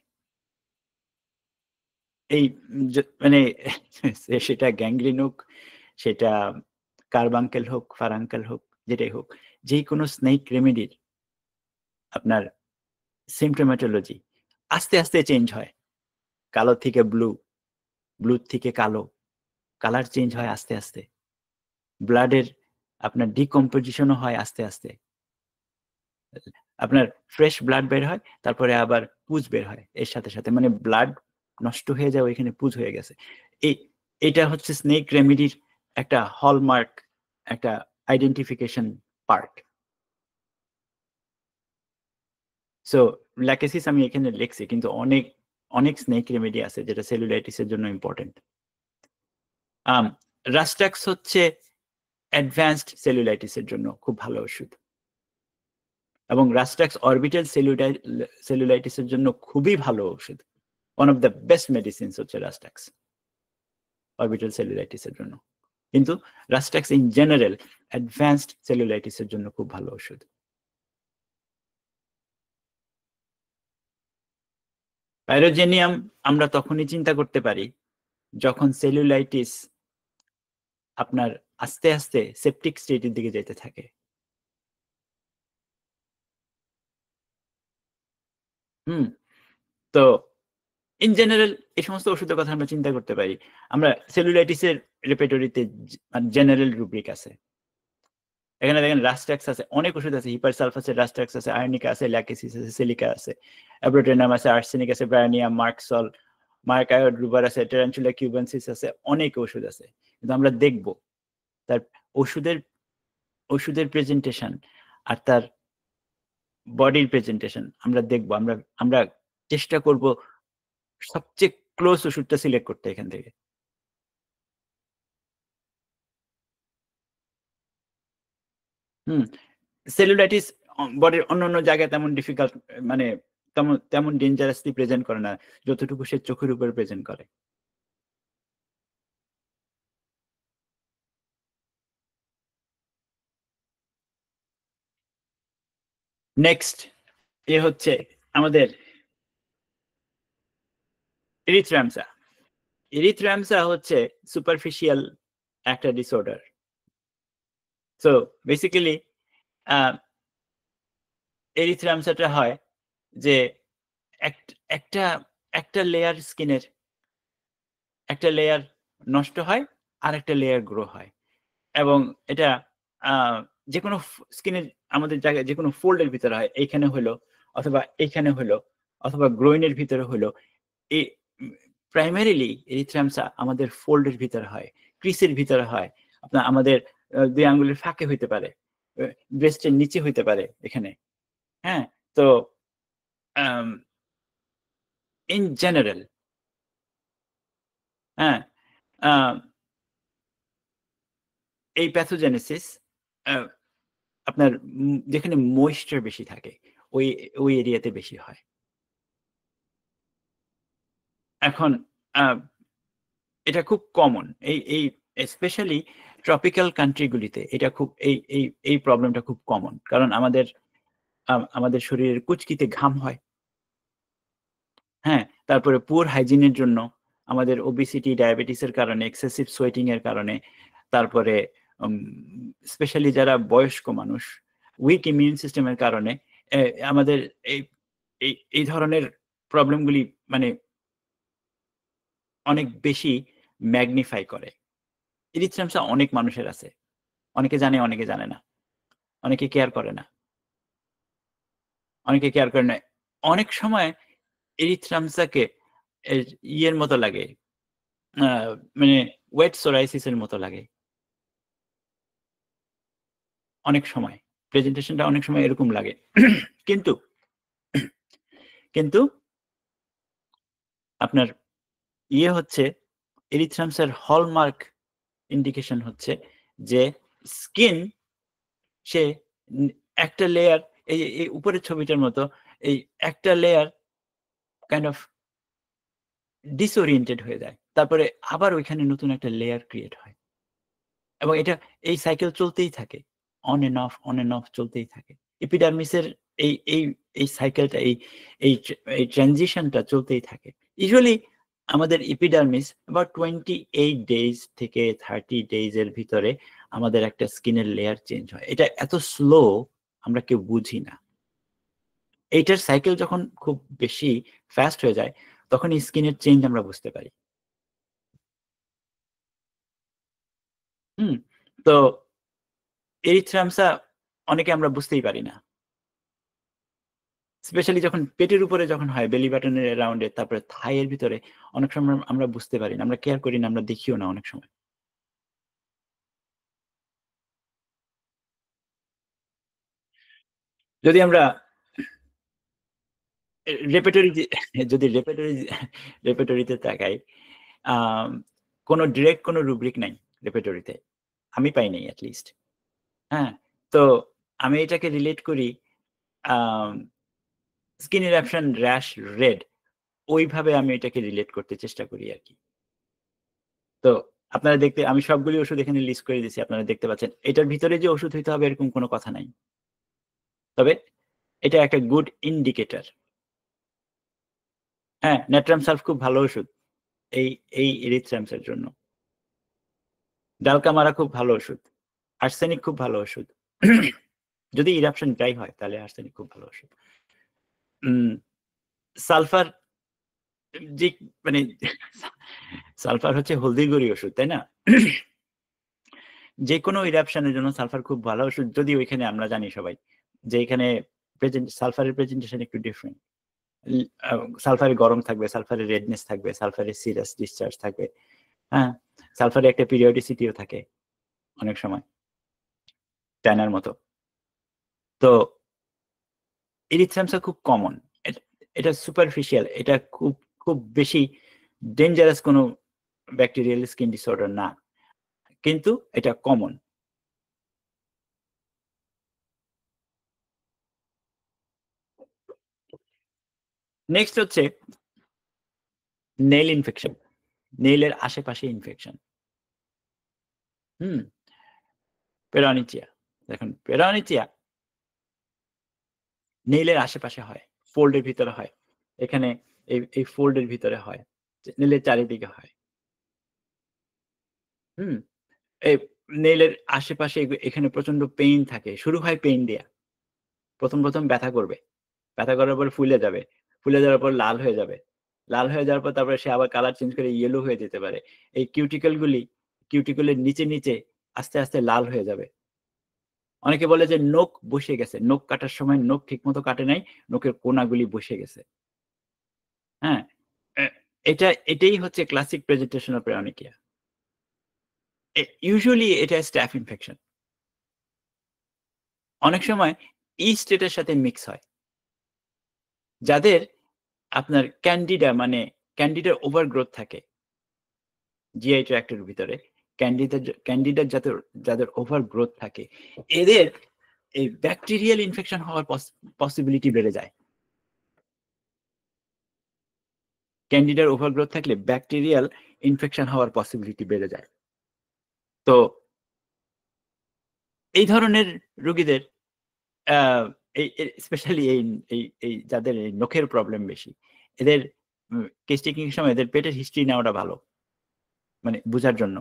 Speaker 1: এই মানে সেটা গ্যাংগ্রিন হোক, সেটা কার্বাঙ্কেল হোক, ফারাঙ্কেল হোক, যেটাই হোক, যে কোনো স্নেক রেমেডির আপনার সিম্পটোম্যাটোলজি আস্তে আস্তে চেঞ্জ হয়। কালো থেকে ব্লু, ব্লু থেকে কালো, কালার চেঞ্জ হয় আস্তে আস্তে। ব্লাডের আপনার ডিকম্পোজিশনও হয় আস্তে আস্তে। আপনার ফ্রেশ ব্লাড বের হয়, তারপরে আবার পুজ বের হয় এর সাথে সাথে, মানে ব্লাড নষ্ট হয়ে যায়, ওইখানে পুজ হয়ে গেছে। এটা হচ্ছে স্নেক রেমেডির একটা হলমার্ক, একটা আইডেন্টিফিকেশন পার্ট। সো ল্যাকেসিস আমি এখানে লিখছি, কিন্তু অনেক স্নেক রেমেডি আছে যেটা সেলুলাইটিসের জন্য ইম্পর্টেন্ট। রাস্টাক্স হচ্ছে অ্যাডভান্সড সেলুলাইটিসের জন্য খুব ভালো ওষুধ, এবং রাস্টাক্স অরবিটাল সেলুলাইটিসের জন্য খুবই ভালো ওষুধ। One of the best medicines হচ্ছে রাস্টাক্স অরবিটাল সেলুলাইটিসের জন্য। কিন্তু রাস্টাক্স ইন জেনারেল অ্যাডভান্সড সেলুলাইটিসের জন্য খুব ভালো ওষুধ। পাইরোজেনিয়াম আমরা তখনই চিন্তা করতে পারি যখন সেলুলাইটিস আপনার আস্তে আস্তে সেপটিক স্টেটের দিকে যেতে থাকে। তো ইন জেনারেল এই সমস্ত ওষুধের কথা আমরা চিন্তা করতে পারি। আমরা সেলুলাইটিসের রেপার্টরিতে জেনারেল রুব্রিক আছে, এখানে দেখেন রাস্ট্রাক্স আছে, অনেক ওষুধ আছে, হিপারসালফ আছে, রাস্ট্রাক্স আছে, আয়নিকা আছে, ল্যাকেসিস আছে, সিলিকা আছে, অ্যাব্রোটেনাম আছে, আর্সেনিক আছে, ব্রায়ানিয়াম, মার্কসল, মার্কায়োড রুবার আছে, টেরান্টুলা কিউবেন্সিস আছে, অনেক ওষুধ আছে। কিন্তু আমরা দেখব তার ওষুধের প্রেজেন্টেশন আর তার বডির প্রেজেন্টেশন আমরা দেখব। আমরা চেষ্টা করব সবচেয়ে ক্লোজ ওষুধটা সিলেক্ট করতে এখান থেকে। সেলুলাইটিস বডির অন্যান্য জায়গায় তেমন ডিফিকাল্ট, মানে তেমন ডেঞ্জারাসলি প্রেজেন্ট করে না, যতটুকু সে চোখের উপর প্রেজেন্ট করে। নেক্সট হচ্ছে আমাদের এরিথ্রামসা। এরিথ্রামসা হচ্ছে সুপারফিশিয়াল একটা ডিসঅর্ডার। সো বেসিক্যালি এরিথ্রামসাটা হয় যে একটা একটা লেয়ার স্কিনের একটা লেয়ার নষ্ট হয় আর একটা লেয়ার গ্রো হয়, এবং এটা যে কোনো স্কিনের আমাদের জায়গায় যে কোনো ফোল্ডের ভিতরে হয়, এইখানে হলো অথবা এইখানে হলো অথবা গ্রোইনের ভিতরে হলো। এই প্রাইমারিলি এরিথ্রামসা আমাদের ফোল্ডের ভিতরে হয়, ক্রিসের ভিতরে হয়, আপনার আমাদের ২ আঙ্গুলের ফাঁকে হইতে পারে, ব্রেস্টের নিচে হইতে পারে এখানে। হ্যাঁ? তো ইন জেনারেল, হ্যাঁ, আ এই প্যাথোজেনেসিস আপনার যেখানে ময়েশ্চার বেশি থাকে ওই ওই এরিয়াতে বেশি হয়। এখন আ এটা খুব কমন। এই স্পেশালি ট্রপিক্যাল কান্ট্রি গুলিতে এটা খুব এই প্রবলেমটা খুব কমন। কারণ আমাদের শরীরের কুচকিতে ঘাম হয়। হ্যাঁ? তারপরে পুয়ার হাইজিন এর জন্য আমাদের ওবেসিটি, ডায়াবেটিস এর কারণে, এক্সেসিভ সোয়েটিং এর কারণে, তারপরে উম স্পেশালি যারা বয়স্ক মানুষ, উইক ইমিউন সিস্টেম এর কারণে এ আমাদের এই এই ধরনের প্রবলেম গুলি মানে অনেক বেশি ম্যাগনিফাই করে। এরিথ্রামসা অনেক মানুষের আছে। অনেকে জানে, অনেকে জানে না। অনেকে কেয়ার করে না। অনেকে কেয়ার করে না। অনেক সময় এরিথ্রামসাকে এর ইয়ের মতো লাগে, আ মানে ওয়েট সোরাইসিস এর মতো লাগে। অনেক সময়। প্রেজেন্টেশনটা অনেক সময় এরকম লাগে। কিন্তু কিন্তু আপনার হচ্ছে এরিথ্রামসার হলমার্ক ইন্ডিকেশন হচ্ছে যে স্কিন সে একটা লেয়ার, এই উপরের ছবিটার মতো এই একটা লেয়ার কাইন্ড অফ ডিসওরিয়েন্টেড হয়ে যায়। তারপরে আবার ওইখানে নতুন একটা লেয়ার ক্রিয়েট হয়। এবং এটা এই সাইকেল চলতেই থাকে। On and of, on and of চলতেই থাকে। এপিডার্মিসের এই এই এই সাইকেলটা এই এই ট্রানজিশনটা চলতেই থাকে। ইউজুয়ালি আমাদের এপিডার্মিস about 28 ডেইজ থেকে 30 ডেইজ এর ভিতরে আমাদের একটা স্কিনের লেয়ার চেঞ্জ হয়। এটা এত স্লো আমরা কেউ বুঝি না। এইটার সাইকেল যখন খুব বেশি ফাস্ট হয়ে যায়, তখন এই স্কিনের চেঞ্জ আমরা বুঝতে পারি। হুম? তো এরিথ্রামসা অনেকে আমরা বুঝতেই পারি না। স্পেশালি যখন পেটের উপরে যখন হয়, বেলি বাটনের অ্যারাউন্ড এ, তারপরে থাই এর ভিতরে অনেক সময় আমরা বুঝতে পারি না। আমরা কেয়ার করি না, আমরা দেখিও না অনেক সময়। যদি আমরা রেপার্টরি যদি রেপার্টরিতে তাকাই, আম কোন ডিরেক্ট কোন রুব্রিক নাই রেপার্টরিতে। আমি পাই নাই এট লিস্ট। হ্যাঁ? তো আমি এটাকে রিলেট করি আম স্কিন ইরাপশন, র‍্যাশ, রেড, ওইভাবে আমি এটাকে রিলেট করতে চেষ্টা করি আরকি। তো আপনারা দেখতে আমি সবগুলি ওষুধ এখানে লিস্ট করে দিয়েছি। আপনারা দেখতে পাচ্ছেন। এটার ভিতরে যে ওষুধ হইতে হবে এরকম কোন কথা নাই। তবে এটা একটা গুড ইন্ডিকেটর। হ্যাঁ, নেট্রাম সালফ খুব ভালো ওষুধ। এই এরিথ্রামস এর জন্য। ডালকামারা খুব ভালো ওষুধ। আর্সেনিক খুব ভালো ওষুধ। যদি ইরাপশন ড্রাই হয় তাহলে আর্সেনিক খুব ভালো ওষুধ। উম সালফার যে মানে সালফার হচ্ছে হলদির গুঁড়ি ওষুধ, তাই না? যে কোনো ইরাপশনের জন্য সালফার খুব ভালো ওষুধ, যদিও এখানে আমরা জানি সবাই যে এখানে সালফারের প্রেজেন্টেশন একটু ডিফারেন্ট। সালফারে গরম থাকবে, সালফারে রেডনেস থাকবে, সালফারে সিরাস ডিসচার্জ থাকবে, হ্যাঁ, সালফারে একটা পিরিয়ডিসিটিও থাকে অনেক সময় ট্যানার মতো। তো এরিথ্রামসা খুব কমন, এটা সুপারফিশিয়াল, এটা খুব খুব বেশি ডেঞ্জারাস কোনো ব্যাকটেরিয়াল স্কিন ডিসঅর্ডার না, কিন্তু এটা কমন। নেক্সট হচ্ছে নেইল ইনফেকশন, নেইলের আশেপাশে ইনফেকশন। পেরানিচিয়া, দেখুন পেরানিচিয়া নেইলের আশেপাশে হয়, ফোল্ডের ভিতরে হয়, এখানে এই ফোল্ডের ভিতরে হয়, নেইলের চারিদিকে হয়। এই নেইলের আশেপাশে এখানে প্রচন্ড পেইন থাকে, শুরু হয় পেইন দিয়া, প্রথম ব্যথা করবে, ব্যথা করার পর ফুলে যাবে, ফুলে যাওয়ার পর লাল হয়ে যাবে, লাল হয়ে যাওয়ার পর তারপরে সে আবার কালার চেঞ্জ করে ইয়েলো হয়ে যেতে পারে। এই কিউটিকলের নিচে আস্তে আস্তে লাল হয়ে যাবে। অনেকে বলে যে নখ বসে গেছে, নখ কাটার সময় নখ ঠিক মতো কাটে নাই, নখের কোনাগুলি বসে গেছে। হ্যাঁ, এটাই হচ্ছে ক্লাসিক প্রেজেন্টেশন অফ পেরানিকিয়া। ইউজুয়ালি এটা স্ট্যাফ ইনফেকশন, অনেক সময় ইস্ট এটার সাথে মিক্স হয়। যাদের আপনার ক্যান্ডিডা মানে ক্যান্ডিডার ওভারগ্রোথ থাকে জিআই ট্র্যাক্টের ভিতরে, ক্যান্ডিডার যাদের ওভারগ্রোথ থাকে, এদের এই ব্যাকটেরিয়াল ইনফেকশন হওয়ার পসিবিলিটি বেড়ে যায়। ক্যান্ডিডার ওভারগ্রোথ থাকলে ব্যাকটেরিয়াল ইনফেকশন হওয়ার পসিবিলিটি বেড়ে যায়। তো এই ধরনের রোগীদের স্পেশালি এই যাদের নখের প্রবলেম বেশি, এদের কেস টেকিং এর সময় এদের পেটের হিস্ট্রি নেওয়াটা ভালো, মানে বুঝার জন্য।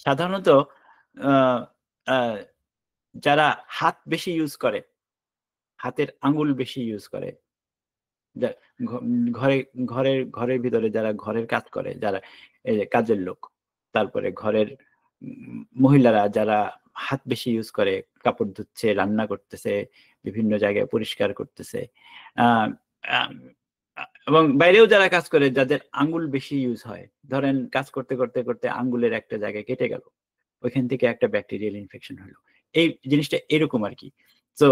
Speaker 1: সাধারণত যারা হাত বেশি ইউজ করে, হাতের আঙ্গুল বেশি ইউজ করে, ঘরের ভিতরে যারা ঘরের কাজ করে, যারা কাজের লোক, তারপরে ঘরের মহিলারা যারা হাত বেশি ইউজ করে, কাপড় ধুচ্ছে, রান্না করতেছে, বিভিন্ন জায়গায় পরিষ্কার করতেছে, এবং বাইরেও যারা কাজ করে যাদের আঙ্গুল বেশি ইউজ হয়, ধরেন কাজ করতে করতে করতে আঙ্গুলের একটা জায়গায় কেটে গেল, ওইখান থেকে একটা ব্যাকটেরিয়াল ইনফেকশন হলো, এই জিনিসটা এরকম আর কি। তো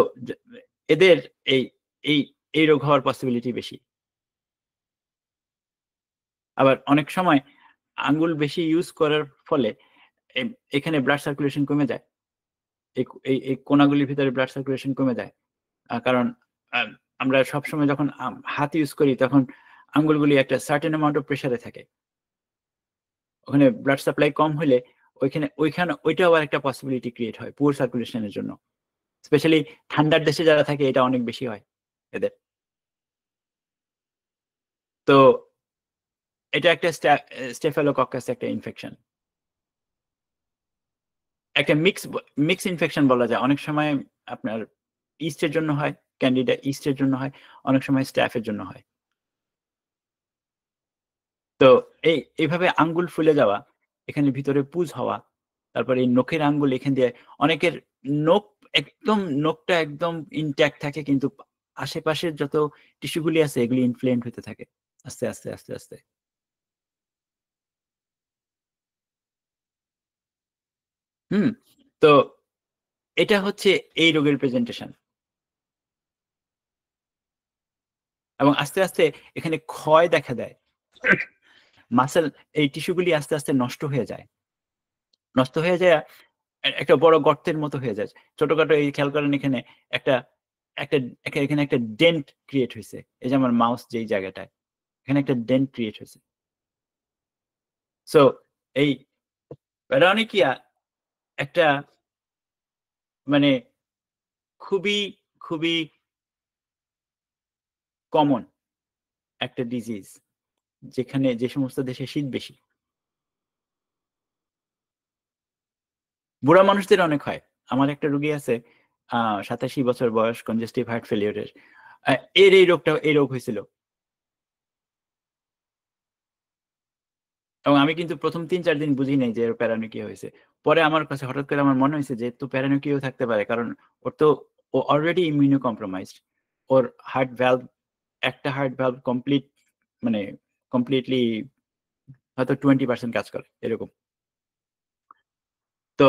Speaker 1: এদের এই এই এই রোগ হওয়ার পসিবিলিটি বেশি। আবার অনেক সময় আঙ্গুল বেশি ইউজ করার ফলে এখানে ব্লাড সার্কুলেশন কমে যায়, এই কোনাগুলির ভিতরে ব্লাড সার্কুলেশন কমে যায়, কারণ আমরা সবসময় যখন হাত ইউজ করি তখন আঙ্গুলগুলি একটা সার্টেন অ্যামাউন্ট অফ প্রেসারে থাকে, ওখানে ব্লাড সাপ্লাই কম হলে ওইখানে ওইটা আবার একটা পসিবিলিটি ক্রিয়েট হয় পুয়ার সার্কুলেশনের জন্য। স্পেশালি ঠান্ডার দেশে যারা থাকে এটা অনেক বেশি হয় এদের। তো এটা একটা স্টেফেলোকক্কাস একটা ইনফেকশন, একটা মিক্স ইনফেকশন বলা যায়। অনেক সময় আপনার ইস্টের জন্য হয়, ক্যান্ডিডা ইস্টের জন্য হয়, অনেক সময় স্ট্যাফের জন্য হয়। তো এইভাবে আঙ্গুল ফুলে যাওয়া, এখানে ভিতরে পুজ হওয়া, তারপরে এই নখের আঙ্গুল এখান দিয়ে, অনেকের নখ নখটা একদম ইনট্যাক্ট থাকে, কিন্তু আশেপাশের যত টিস্যুগুলি আছে এগুলি ইনফ্লেমড হতে থাকে আস্তে আস্তে আস্তে আস্তে। তো এটা হচ্ছে এই রোগের প্রেজেন্টেশন, এবং আস্তে আস্তে এখানে ক্ষয় দেখা দেয়, মাসেল এই টিস্যুগুলি আস্তে আস্তে নষ্ট হয়ে যায়, নষ্ট হয়ে যায় একটা বড় গর্তের মতো হয়ে যায়। ছোটখাটো এই খেয়াল করেন এখানে একটা একটা এখানে একটা ডেন্ট ক্রিয়েট হয়েছে, এই যে আমার মাউস যেই জায়গাটায়, এখানে একটা ডেন্ট ক্রিয়েট হয়েছে। সো এই প্যারানিকিয়া একটা মানে খুবই খুবই কমন একটা ডিজিজ, যেখানে যে সমস্ত দেশে শীত বেশি, বুড়া মানুষদের অনেক হয়। আমার একটা রোগী আছে ৮৭ বছর বয়স, কনজেস্টিভ হার্ট ফেলিওরের, এর এই রোগ হয়েছিল। এবং আমি কিন্তু ১ম ৩-৪ দিন বুঝি নাই যে ওর প্যারানোকিয়া হয়েছে। পরে আমার কাছে হঠাৎ করে আমার মনে হইছে যে, তো প্যারানোকিয়াও থাকতে পারে। কারণ ওর তো ও অলরেডি ইমিউনো কম্প্রোমাইজড। ওর হার্ট ভ্যালভ একটা হার্ট ভ্যালভ মানে কমপ্লিটলি হয়তো 20% কাজ করে, এরকম। তো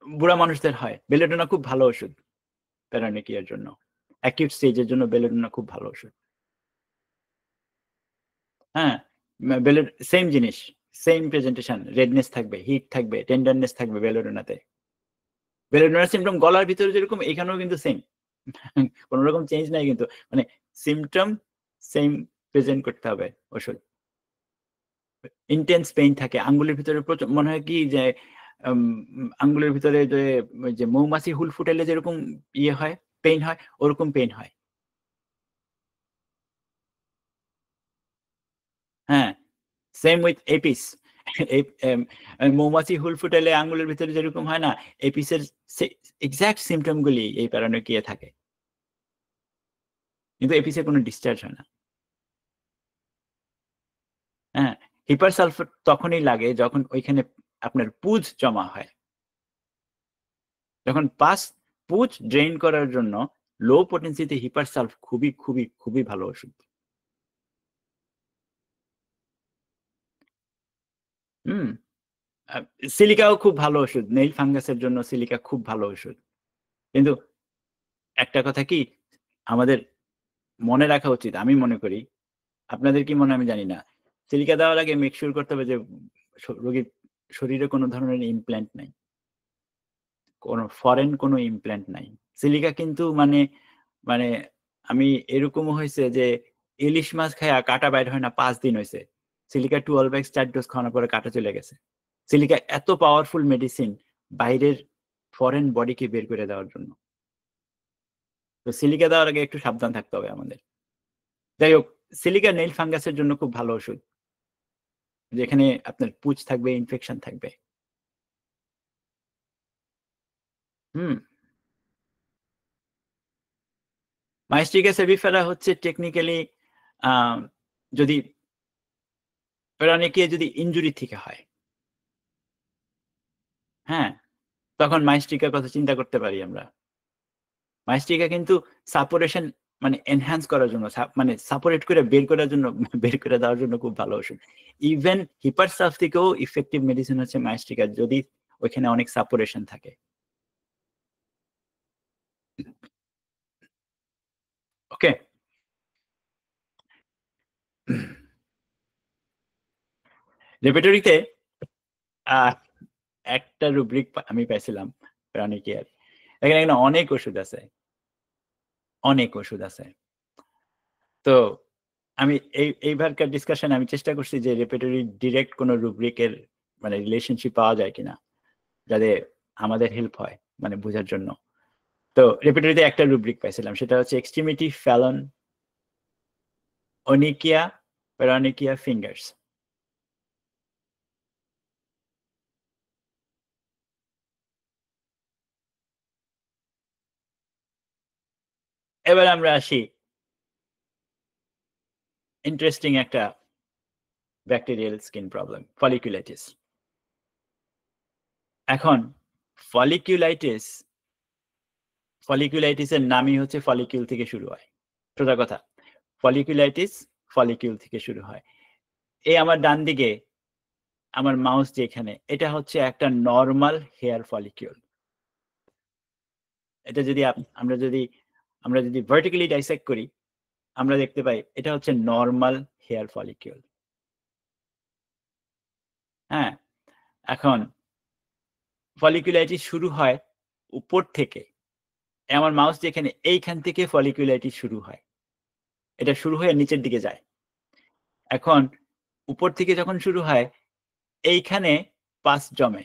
Speaker 1: বুড়া মানুষদের হয়। বেলেডোনা খুব ভালো ওষুধ প্যারানোকিয়ার জন্য। অ্যাকিউট স্টেজের জন্য বেলেডোনা খুব ভালো ওষুধ। হ্যাঁ? সেম জিনিস, সেম প্রেজেন্টেশন, রেডনেস থাকবে, হিট থাকবে, টেন্ডারনেস থাকবে বেলেডোনাতে। বেলেডোনার সিম্পটম গলার ভিতরে যেরকম এখানেও কিন্তু সেম। কোন রকম চেঞ্জ নাই কিন্তু। মানে সিম্পটম সেম প্রেজেন্ট করতে হবে ওষুধ। ইনটেন্স পেইন থাকে। আঙ্গুলের ভিতরে মনে হয় কি যে আম আঙ্গুলের ভিতরে যে ওই যে মৌমাছি হুল ফুটাইলে যেরকম ইয়ে হয়, পেইন হয়, ওরকম পেইন হয়। হ্যাঁ, সেম উইথ এপিস। এই মৌমাছি হুল ফুটাইলে আঙ্গুলের ভিতরে যেরকম হয় না? এপিসের এক্সাক্ট সিম্পটম গুলি এই প্যারানোকিয়া থাকে। কিন্তু এপিসে কোনো ডিসচার্জ হয় না। হ্যাঁ? হিপার সালফেট তখনই লাগে যখন ঐখানে আপনার পুজ জমা হয়। যখন পুজ ড্রেইন করার জন্য লো পোটেনসি তে হিপার সালফ খুবই ভালো ওষুধ। হুম? আ সিলিকাও খুব ভালো ওষুধ। নেইল ফাঙ্গাসের জন্য সিলিকা খুব ভালো ওষুধ। কিন্তু একটা কথা কি আমাদের মনে রাখা উচিত, আমি মনে করি, আপনাদের কি মনে হয় আমি জানি না। সিলিকা দেওয়ার আগে মেক সিউর করতে হবে যে রোগীর শরীরে কোন ধরনের ইমপ্ল্যান্ট নাই। ফরেন কোনো ইমপ্ল্যান্ট নাই। সিলিকা কিন্তু মানে আমি এরকমও হইছে যে ইলিশ মাছ খাইয়া কাঁটা বাইর হয় না ৫ দিন হইছে। সিলিকা 12x ৪ ডোজ খাওয়ানোর পরে কাঁটা চলে গেছে। সিলিকা এত পাওয়ারফুল মেডিসিন বাইরের ফরেন বডিকে বের করে দেওয়ার জন্য। তো সিলিকা দেওয়ার আগে একটু সাবধান থাকতে হবে আমাদের। যাই হোক, সিলিকা নেইল ফাঙ্গাসের জন্য খুব ভালো ওষুধ। যেখানে আপনার পুঁজ থাকবে, ইনফেকশন থাকবে। হুম? মাইস্টিকা সেভিফেরা হচ্ছে টেকনিক্যালি আ যদি প্রাণীকে যদি ইনজুরি থেকে হয়, হ্যাঁ? তখন মাইস্টিকার কথা চিন্তা করতে পারি আমরা। মাইস্টিকা কিন্তু সাপোরেশন মানে এনহান্স করার জন্য মানে সাপোরেট করে বের করার জন্য বের করে দেওয়ার জন্য খুব ভালো ওষুধ। ইভেন হিপারসালভ থেকেও ইফেক্টিভ মেডিসিন হচ্ছে মাইস্টিকা যদি ওইখানে অনেক সাপোরেশন থাকে। ওকে? রেপার্টরিতে আ একটা রুব্রিক আমি পাইছিলাম প্রাণী কেয়ার। এখানে অনেক ওষুধ আছে। অনেক ওষুধ আছে। তো আমি এইবারকার ডিসকাশন আমি চেষ্টা করছি যে রেপার্টরি ডিরেক্ট কোন রুব্রিকের মানে রিলেশনশিপ পাওয়া যায় কিনা। যাতে আমাদের হেল্প হয় মানে বোঝার জন্য। তো রেপার্টরিতে একটা রুব্রিক পাইছিলাম। সেটা হচ্ছে এক্সট্রিমিটি ফ্যালন অনিকিয়া প্যারানিকিয়া ফিঙ্গারস। এবার আমরা আসি ইন্টারেস্টিং একটা ব্যাকটেরিয়াল স্কিন প্রবলেম ফলিকুলাইটিস। এখন ফলিকুলাইটিস ফলিকুলাইটিসের নামই হচ্ছে ফলিকিউল থেকে শুরু হয়। সোজা কথা। ফলিকুলাইটিস ফলিকিউল থেকে শুরু হয়। এই আমার ডান দিকে আমার মাউস যেখানে এটা হচ্ছে একটা নরমাল হেয়ার ফলিকিউল। এটা যদি আমরা যদি ভার্টিক্যালি ডাইসেক্ট করি, আমরা দেখতে পাই এটা হচ্ছে নরমাল হেয়ার ফলিকিউল। হ্যাঁ? এখন ফলিকুলাইটিস শুরু হয় উপর থেকে। আমার মাউস যেখানে এইখান থেকে ফলিকুলাইটিস শুরু হয়। এটা শুরু হয়ে নিচের দিকে যায়। এখন উপর থেকে যখন শুরু হয় এইখানে পাস জমে।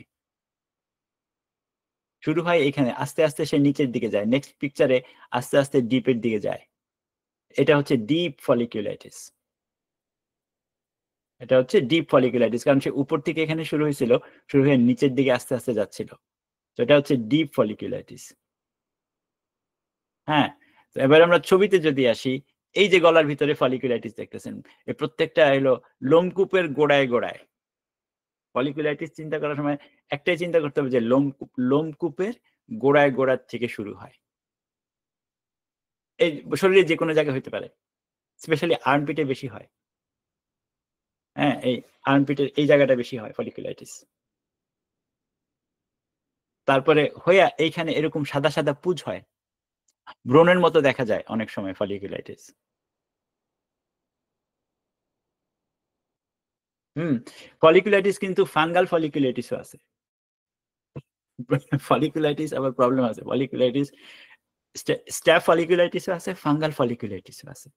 Speaker 1: শুরু হয় এইখানে। আস্তে সে নিচের দিকে যায়। নেক্সট পিকচারে আস্তে ডিপ এর দিকে যায়। এটা হচ্ছে ডিপ ফলিকুলাইটিস। এটা হচ্ছে ডিপ ফলিকুলাইটিস। কারণ সে উপর থেকে এখানে শুরু হয়েছিল। শুরু হয়ে নিচের দিকে আস্তে যাচ্ছিল। তো এটা হচ্ছে ডিপ ফলিকুলাইটিস। হ্যাঁ? তো এবার আমরা ছবিতে যদি আসি, এই যে গলার ভিতরে ফলিকুলাইটিস দেখতেছেন, এই প্রত্যেকটা হলো লোমকূপের গোড়ায়, গোড়ায়। ফলিকুলাইটিস চিন্তা করার সময় একটাই চিন্তা করতে হবে যে লোমকূপের গোড়ায়, গোড়ার থেকে শুরু হয়। এই শরীরের যেকোনো জায়গায় হইতে পারে। স্পেশালি আর্মপিট এ বেশি হয়। হ্যাঁ? এই আর্মপিটের এই জায়গাটা বেশি হয় ফলিকুলাইটিস। তারপরে হইয়া এইখানে এরকম সাদা, সাদা পুঁজ হয়। ব্রণের মতো দেখা যায় অনেক সময় ফলিকুলাইটিস। হুম? ফলিকুলাইটিস কিন্তু ফাঙ্গাল ফলিকুলাইটিসও আছে। ফলিকুলাইটিস আবার প্রবলেম আছে। ফলিকুলাইটিস স্ট্যাফ ফলিকুলাইটিসও আছে, ফাঙ্গাল ফলিকুলাইটিসও আছে।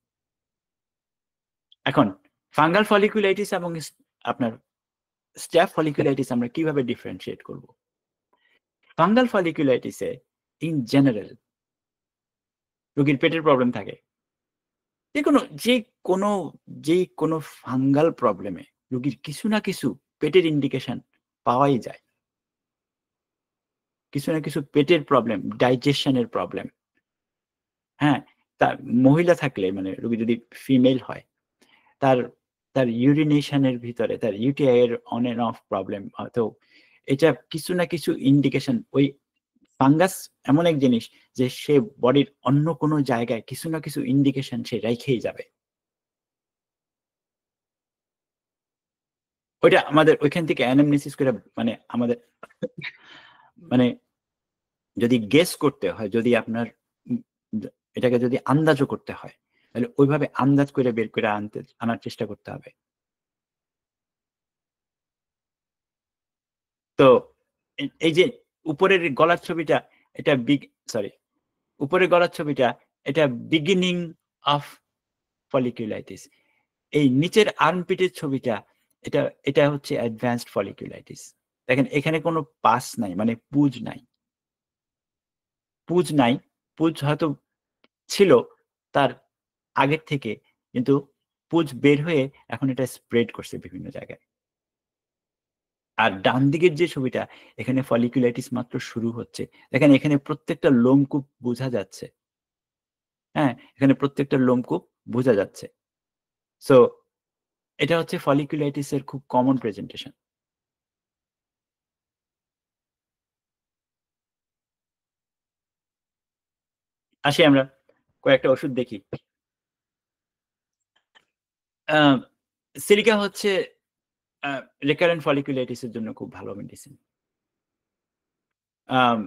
Speaker 1: এখন ফাঙ্গাল ফলিকুলাইটিস এবং আপনার স্ট্যাফ ফলিকুলাইটিস আমরা কিভাবে ডিফারেনশিয়েট করব? ফাঙ্গাল ফলিকুলাইটিসে ইন জেনারেল রোগীর পেটের প্রবলেম থাকে। যেকোনো যেকোনো যেকোনো ফাঙ্গাল প্রবলেমে রোগীর কিছু না কিছু পেটের ইন্ডিকেশন পাওয়াই যায়। কিছু না কিছু পেটের প্রবলেম, ডাইজেশন এর প্রবলেম। হ্যাঁ? তার মহিলা থাকলে মানে রোগী যদি ফিমেল হয়, তার তার ইউরিনেশন এর ভিতরে তার ইউটিআই এর অন অ্যান্ড অফ প্রবলেম হয়তো এটা কিছু না কিছু ইন্ডিকেশন ওই ফাঙ্গাস এমন এক জিনিস যে সে বডির অন্য কোনো জায়গায় কিছু না কিছু ইন্ডিকেশন সে রাইখেই যাবে। ওইটা আমাদের ঐখান থেকে অ্যানামনেসিস করে মানে আমাদের মানে যদি গেস করতে হয়, যদি আপনার উম দ এটাকে যদি আন্দাজও করতে হয়, তাহলে ওইভাবে আন্দাজ করে বের করে আনার চেষ্টা করতে হবে। তো এই যে উপরের গলার ছবিটা এটা সরি উপরের গলার ছবিটা এটা বিগিনিং অফ ফলিকুলাইটিস। এই নিচের আর্মপিটের ছবিটা এটা এটা হচ্ছে অ্যাডভান্সড ফলিকুলাইটিস। দেখেন এখানে কোনো পাস নাই মানে পুঁজ নাই। পুঁজ নাই। পুঁজ হয়তো ছিল তার আগের থেকে কিন্তু পুঁজ বের হয়ে এখন এটা স্প্রেড করছে বিভিন্ন জায়গায়। আর ডান দিকের যে ছবিটা এখানে ফলিকুলাইটিস মাত্র শুরু হচ্ছে। দেখেন এখানে প্রত্যেকটা লোমকূপ বোঝা যাচ্ছে। হ্যাঁ? এখানে প্রত্যেকটা লোমকূপ বোঝা যাচ্ছে। সো এটা হচ্ছে ফলিকুলাইটিস এর খুব কমন প্রেজেন্টেশন। আসি আমরা কয়েকটা ওষুধ দেখি। আ সিলিকা হচ্ছে আ রিকারেন্ট ফলিকুলাইটিস এর জন্য খুব ভালো মেডিসিন। আম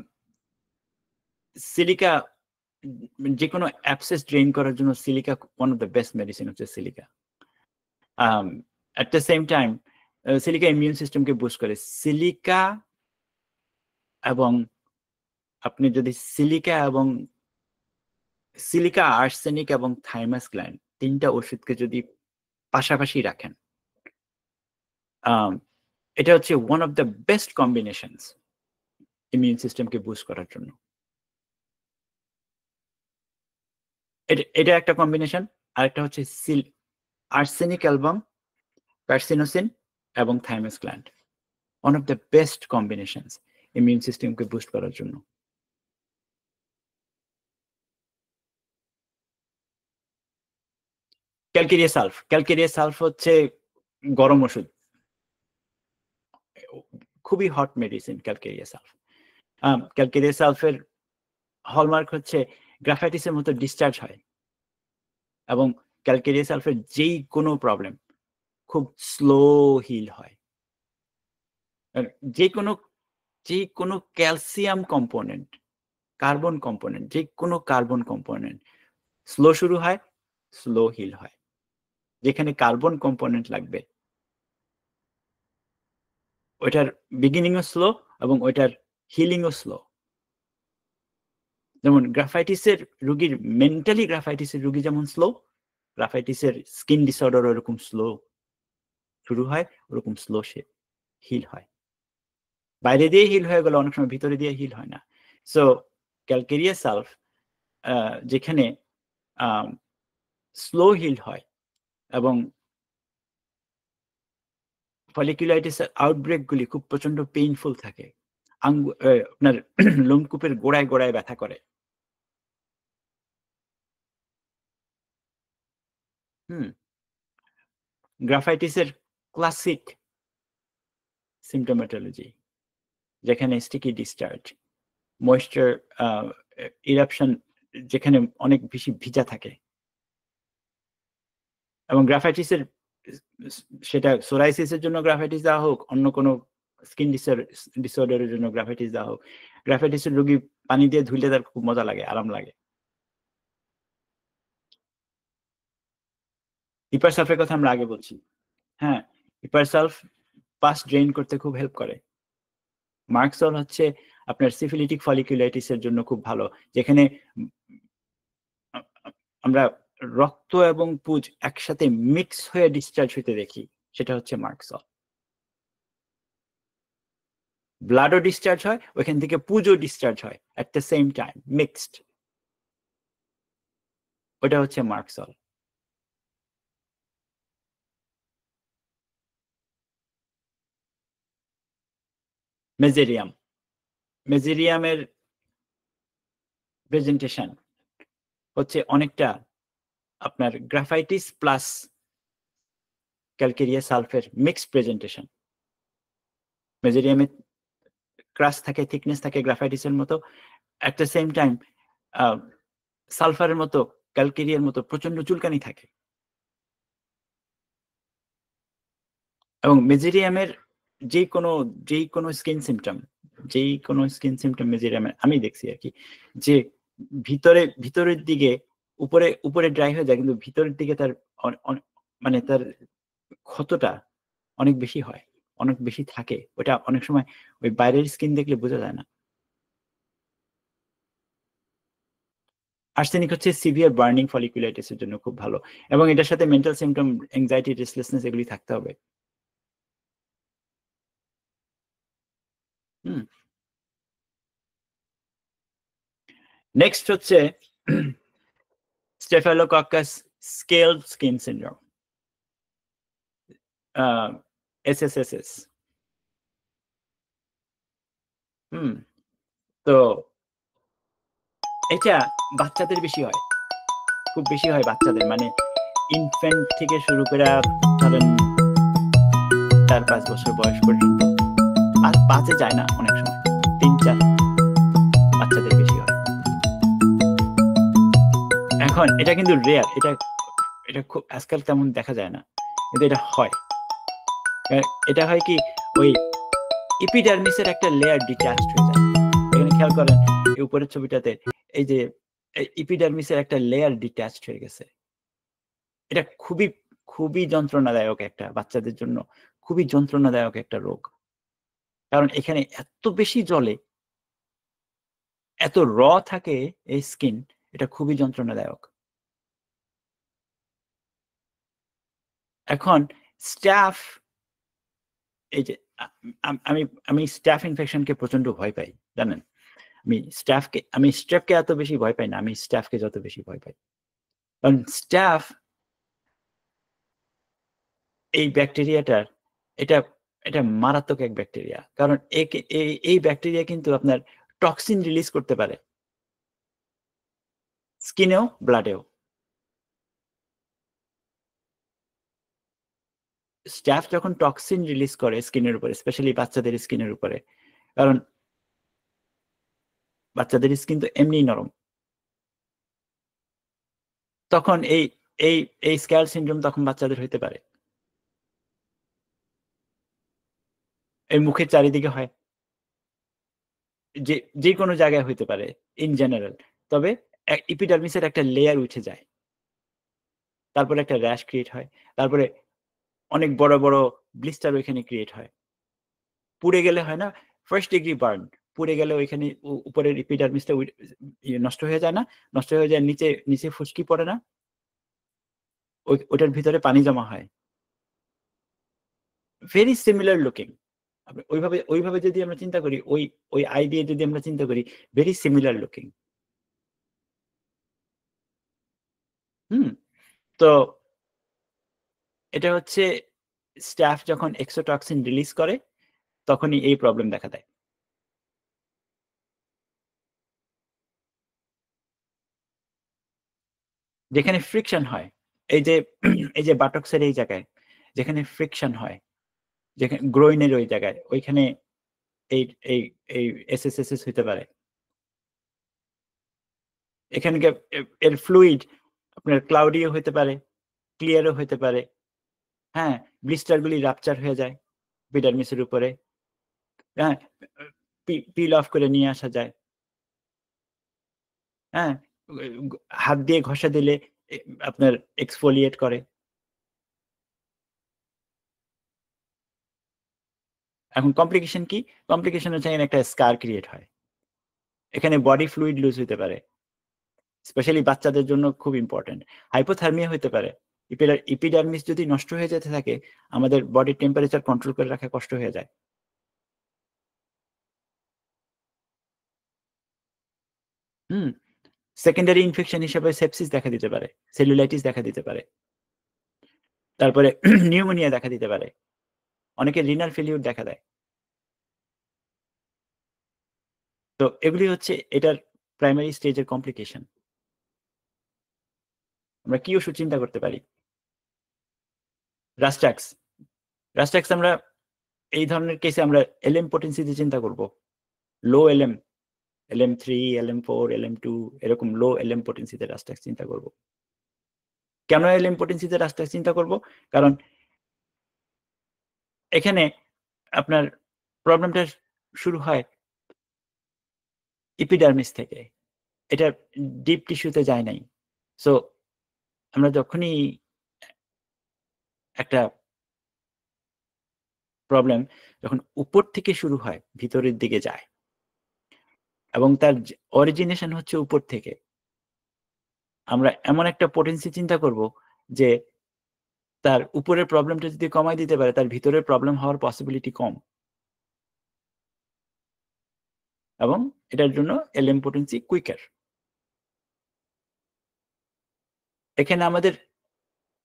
Speaker 1: সিলিকা যেকোনো অ্যাবসেস ড্রেইন করার জন্য silica one of the best medicine হচ্ছে silica. Um at the same time silica immune সিস্টেমকে বুস্ট করে। সিলিকা এবং আপনি যদি সিলিকা, আর্সেনিক এবং থাইমাস গ্ল্যান্ড ৩ টা ওষুধকে যদি পাশাপাশি রাখেন, আম এটা হচ্ছে one of the best combinations immune সিস্টেমকে বুস্ট করার জন্য। এটা একটা কম্বিনেশন। আরেকটা হচ্ছে আর্সেনিক অ্যালবাম, কার্সিনোসিন এবং thymus gland. One of the best combinations immune সিস্টেমকে বুস্ট করার জন্য। ক্যালকেরিয়া সালফ হচ্ছে গরম ওষুধ। খুবই hot medicine calcarea sulph. Calcarea সালফের হলমার্ক হচ্ছে গ্রাফাইটিসের মতো ডিসচার্জ হয় এবং ক্যালকেরিয়া সালফের যেই কোনো প্রবলেম খুব স্লো হিল হয়। আর যেকোনো ক্যালসিয়াম কম্পোনেন্ট, কার্বন কম্পোনেন্ট, যেকোনো কার্বন কম্পোনেন্ট স্লো শুরু হয়, স্লো হিল হয়। যেখানে কার্বন কম্পোনেন্ট লাগবে ওইটার বিগিনিং ও স্লো এবং ওইটার হিলিং ও স্লো। যেমন গ্রাফাইটিসের রোগী যেমন স্লো, গ্রাফাইটিসের স্কিন ডিসঅর্ডার ওরকম স্লো শুরু হয়, ওরকম স্লো সে হিল হয়। বাইরে দিয়ে হিল হয়ে গেলে অনেক সময় ভিতরে দিয়ে হিল হয় না। সো ক্যালকেরিয়া সালফ যেখানে আম স্লো হিল হয় এবং ফলিকুলাইটিসের আউটব্রেক গুলি খুব প্রচন্ড পেইনফুল থাকে। আপনার লোমকূপের গোড়ায়, গোড়ায় ব্যথা করে। হুম? গ্রাফাইটিসের ক্লাসিক সিম্পটোমেটোলজি, যেখানে স্টিকি ডিসচার্জ, ময়েশ্চার ইরাপশন, যেখানে অনেক বেশি ভিজা থাকে। এবং গ্রাফাইটিসের সেটা সোরাইসিসের জন্য গ্রাফাইটিস দেওয়া হোক, অন্য কোনো স্কিন ডিসঅর্ডারের জন্য গ্রাফাইটিস দেওয়া হোক, গ্রাফাইটিসের রোগী পানি দিয়ে ধুইলে তার খুব মজা লাগে, আরাম লাগে। হিপারসালফের কথা আমরা আগে বলছি। হ্যাঁ, হিপারসালফ পাস ড্রেইন করতে খুব হেল্প করে। মার্কসল হচ্ছে আপনার সিফিলিটিক ফলিকুলাইটিস এর জন্য খুব ভালো, যেখানে আ আ আমরা রক্ত এবং পুজ একসাথে মিক্স হয়ে ডিসচার্জ হইতে দেখি, সেটা হচ্ছে মার্কসল। ব্লাডও ডিসচার্জ হয়, ওইখান থেকে পুজও ডিসচার্জ হয় at the same time, mixed. ওটা হচ্ছে মার্কসল। মেজেরিয়াম, মেজেরিয়ামের প্রেজেন্টেশন হচ্ছে অনেকটা আপনার গ্রাফাইটিস প্লাস ক্যালকেরিয়া সালফের মিক্সড প্রেজেন্টেশন। মেজেরিয়ামে ক্রাস থাকে, থিকনেস থাকে গ্রাফাইটিসের মতো, এট দ্য সেম টাইম সালফারের মতো, ক্যালকেরিয়ার মতো প্রচন্ড চুলকানি থাকে। এবং মেজেরিয়ামের যেই কোনো স্কিন সিমটম মেজেরিয়ামের আমি দেখছি আর কি, যে ভিতরের দিকে উপরে ড্রাই হয়ে যায়, কিন্তু ভিতরের দিকে তার মানে তার ক্ষতটা অনেক বেশি হয়, অনেক বেশি থাকে। ওটা অনেক সময় ওই বাইরের স্কিন দেখলে বোঝা যায় না। আর্সেনিক হচ্ছে সিভিয়ার বার্নিং ফলিকুলাইটিস এর জন্য খুব ভালো, এবং এটার সাথে মেন্টাল সিমটম, এংজাইটি, রেস্টলেসনেস এগুলি থাকতে হবে। হুম। নেক্সট হচ্ছে staphylococcus skilled skin syndrome, SSSS। হুম। তো এটা বাচ্চাদের বেশি হয়, খুব বেশি হয় বাচ্চাদের, মানে ইনফ্যান্ট থেকে শুরু করে ধরেন 4-5 বছর বয়স পর্যন্ত, 5-এ যায় না অনেক সময়, 3-4 বাচ্চাদের বেশি হয়। এখন এটা কিন্তু রেয়ার, এটা খুব আজকাল তেমন দেখা যায় না, কিন্তু এটা হয়। এটা হয় কি, ওই এপিডার্মিসের একটা লেয়ার ডিট্যাচড হয়ে যায়। এখানে খেয়াল করেন এই উপরের ছবিটাতে, এই যে এপিডার্মিসের একটা লেয়ার ডিট্যাচড হয়ে গেছে। এটা খুবই যন্ত্রণাদায়ক একটা, বাচ্চাদের জন্য খুবই যন্ত্রণাদায়ক একটা রোগ। কারণ এখানে এত বেশি জ্বলে, এত থাকে এই স্কিন, এটা খুবই যন্ত্রণাদায়ক। এখন স্টাফ, এই যে আমি স্টাফ ইনফেকশনকে প্রচন্ড ভয় পাই, জানেন? আমি স্ট্রেপকে এত বেশি ভয় পাই না, আমি স্টাফকে যত বেশি ভয় পাই। কারণ স্টাফ, এই ব্যাকটেরিয়াটার, এটা এটা মারাত্মক এক ব্যাকটেরিয়া। কারণ এই ব্যাকটেরিয়া কিন্তু আপনার টক্সিন রিলিজ করতে পারে স্কিনেও, ব্লাডেও। স্টাফ যখন টক্সিন রিলিজ করে স্কিনের উপরে, স্পেশালি বাচ্চাদের স্কিনের উপরে, কারণ বাচ্চাদের স্কিন তো এমনিই নরম, তখন এই স্ক্যাল সিনড্রোম তখন বাচ্চাদের হইতে পারে। এই মুখের চারিদিকে হয়, যে কোনো জায়গায় হইতে পারে ইন জেনারেল। তবে এপিডার্মিসের একটা লেয়ার উঠে যায়, তারপরে একটা র‍্যাশ ক্রিয়েট হয়, তারপরে অনেক বড় ব্লিস্টার ওইখানে ক্রিয়েট হয়। পুড়ে গেলে হয় না, ফার্স্ট ডিগ্রি বার্ন, পুড়ে গেলে ওইখানে উপরের এপিডার্মিসটা নষ্ট হয়ে যায় না? নষ্ট হয়ে যায়, নিচে ফুসকি পড়ে না? ওটার ভিতরে পানি জমা হয়। Very similar looking. ওইভাবে যদি আমরা চিন্তা করি, ওই আই দিয়ে যদি আমরা চিন্তা করি, ভেরি সিমিলার লুকিং। হুম? তো এটা হচ্ছে স্টাফ যখন এক্সোটক্সিন রিলিজ করে, তখনই এই প্রবলেম দেখা দেয়। যেখানে ফ্রিকশন হয়, এই যে বাটক্সের এই জায়গায় যেখানে ফ্রিকশন হয়, যেখানে গ্রোইনের ওই জায়গায়, ওইখানে এই এই এই এসএসএস হইতে পারে। এখানকার এর ফ্লুইড আপনার ক্লাউডিও হইতে পারে, ক্লিয়ারও হইতে পারে। হ্যাঁ, ব্লিস্টারগুলি রাপচার হয়ে যায় এপিডার্মিসের উপরে। হ্যাঁ, পিল অফ করে নিয়ে আসা যায়। হ্যাঁ, হাত দিয়ে ঘষা দিলে আপনার এক্সফোলিয়েট করে। এখন কমপ্লিকেশন কি? কমপ্লিকেশন হচ্ছে এখানে একটা স্কার ক্রিয়েট হয়। এখানে বডি ফ্লুইড লুজ হইতে পারে। স্পেশালি বাচ্চাদের জন্য খুব ইম্পর্টেন্ট। হাইপোথার্মিয়া হইতে পারে। এপিডার্মিস যদি নষ্ট হয়ে যেতে থাকে, আমাদের বডির টেম্পারেচার কন্ট্রোল করে রাখা কষ্ট হয়ে যায়। হুম, সেকেন্ডারি ইনফেকশন হিসেবে সেপসিস দেখা দিতে পারে, সেলুলাইটিস দেখা দিতে পারে, তারপরে নিউমোনিয়া দেখা দিতে পারে, অনেকে রিনাল ফেলিউর দেখা দেয়। তো এগুলি হচ্ছে এটার প্রাইমারি স্টেজের কমপ্লিকেশন। আমরা কি ওষুধ চিন্তা করতে পারি? রাস্টাক্স। রাস্টাক্স আমরা এই ধরনের কেসে আমরা এলএম পোটেন্সিতে চিন্তা করব। লো এলএম, LM3, LM4, LM2 এরকম লো এলএম পোটেন্সিতে রাস্টাক্স চিন্তা করব। কেন এলএম পোটেন্সিতে রাস্টাক্স চিন্তা করব? কারণ এখানে আপনার প্রবলেমটা শুরু হয় এপিডার্মিস থেকে। এটা ডিপ টিস্যুতে যায় নাই। সো আমরা যখনই একটা প্রবলেম যখন উপর থেকে শুরু হয় ভিতরের দিকে যায় এবং তার অরিজিনেশন হচ্ছে উপর থেকে, আমরা এমন একটা পোটেন্সি চিন্তা করব যে তার উপরের প্রবলেমটা যদি কমায় দিতে পারে, তার ভিতরের প্রবলেম হওয়ার পসিবিলিটি কম। এবং এটার জন্য এলএম পোটেন্সি কুইকার। এখানে আমাদের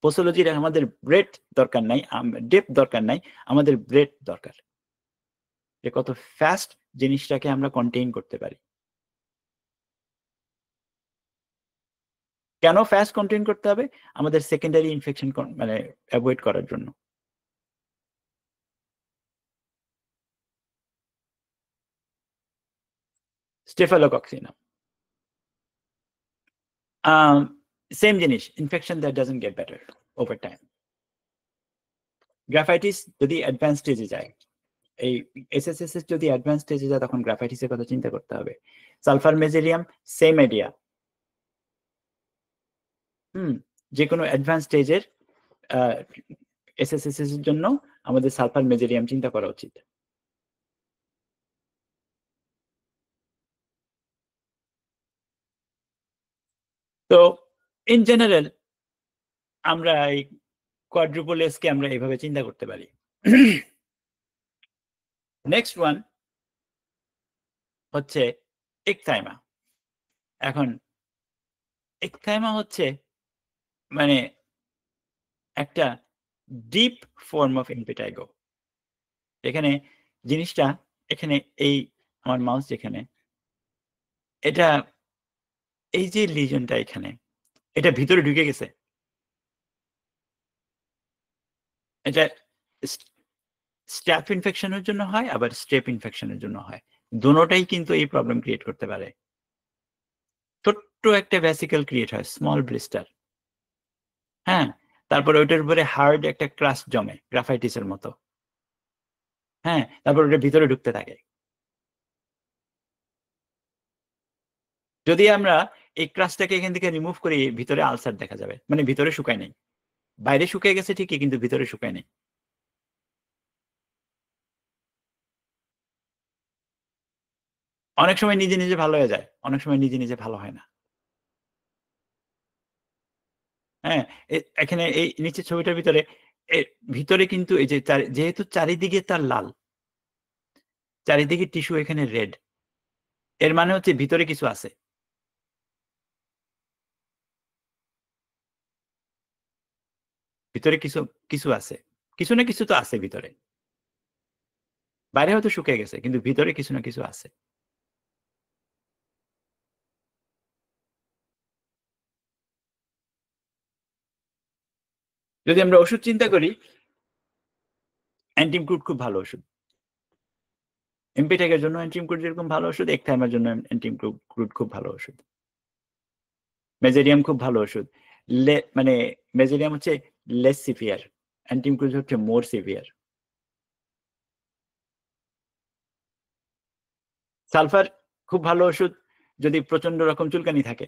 Speaker 1: পোসোলজির আমাদের ব্রেড দরকার নাই, ডেপথ দরকার নাই, আমাদের ব্রেড দরকার, যে কত ফাস্ট জিনিসটাকে আমরা কন্টেইন করতে পারি। কেন ফাস্ট কন্টেইন করতে হবে? আমাদের সেকেন্ডারি ইনফেকশন মানে অ্যাভয়েড করার জন্য। স্টেফালোকক্সিনাম সেম জিনিস, infection that doesn't get better over time. Graphites যদি অ্যাডভান্স স্টেজে যায়, এই এসএসএস যদি অ্যাডভান্স স্টেজে যায়, তখন গ্রাফাইটিসের কথা চিন্তা করতে হবে। Sulphur মেজেরিয়াম same idea. যে কোনো অ্যাডভান্স স্টেজের এসএসএস এর জন্য আমাদের সালফার মেজেরিয়াম চিন্তা করা উচিত। তো ইন জেনারেল আমরা এই কোয়াড্রুপল এস কে আমরা এইভাবে চিন্তা করতে পারি। নেক্সট ওয়ান হচ্ছে একথাইমা। এখন একথাইমা হচ্ছে মানে একটা ডিপ ফর্ম অফ ইম্পেটাইগো। এখানে জিনিসটা, এখানে এই আমার মাউস যেখানে, এটা এই যে লিজনটা এখানে, এটা ভিতরে ঢুকে গেছে। এটা স্ট্যাফ ইনফেকশনের জন্য হয়, আবার স্ট্রেপ ইনফেকশনের জন্য হয়। দুটোটাই কিন্তু এই প্রবলেম ক্রিয়েট করতে পারে। ছোট্ট একটা ভ্যাসিকল ক্রিয়েট হয়, স্মল ব্লিস্টার। হ্যাঁ, তারপরে ওইটার উপরে হার্ড একটা ক্রাস্ট জমে গ্রাফাইটিসের মতো। হ্যাঁ, তারপর ওটা ভিতরে ঢুকতে থাকে। যদি আমরা এই ক্রাস্টটাকে এখান থেকে রিমুভ করি, ভিতরে আলসার দেখা যাবে, মানে ভিতরে শুকায় নেই। বাইরে শুকিয়ে গেছে ঠিকই, কিন্তু ভিতরে শুকায় নেই। অনেক সময় নিজে নিজে ভালো হয়ে যায়, অনেক সময় নিজে নিজে ভালো হয় না। হ্যাঁ, এখানে এই নিচের ছবিটার ভিতরে ভিতরে কিন্তু এই যে যেহেতু চারিদিকে তার লাল, চারিদিকে টিস্যু এখানে রেড, এর মানে হচ্ছে ভিতরে কিছু আছে। ভিতরে কিছু কিছু আছে, কিছু না কিছু তো আছে ভিতরে। বাইরে হয়তো শুকিয়ে গেছে, কিন্তু ভিতরে কিছু না কিছু আছে। যদি আমরা ওষুধ চিন্তা করি, অ্যান্টিমক্রুড খুব ভালো ওষুধ। এমপিটেকের জন্য অ্যান্টিমক্রুড যেরকম ভালো ওষুধ, একথাইমার জন্য অ্যান্টিমক্রুড খুব ভালো ওষুধ। মেজেরিয়াম খুব ভালো ওষুধ। মানে মেজেরিয়াম হচ্ছে লেস সিভিয়ার, অ্যান্টিমক্রুড হচ্ছে মোর সিভিয়ার। সালফার খুব ভালো ওষুধ যদি প্রচন্ড রকম চুলকানি থাকে।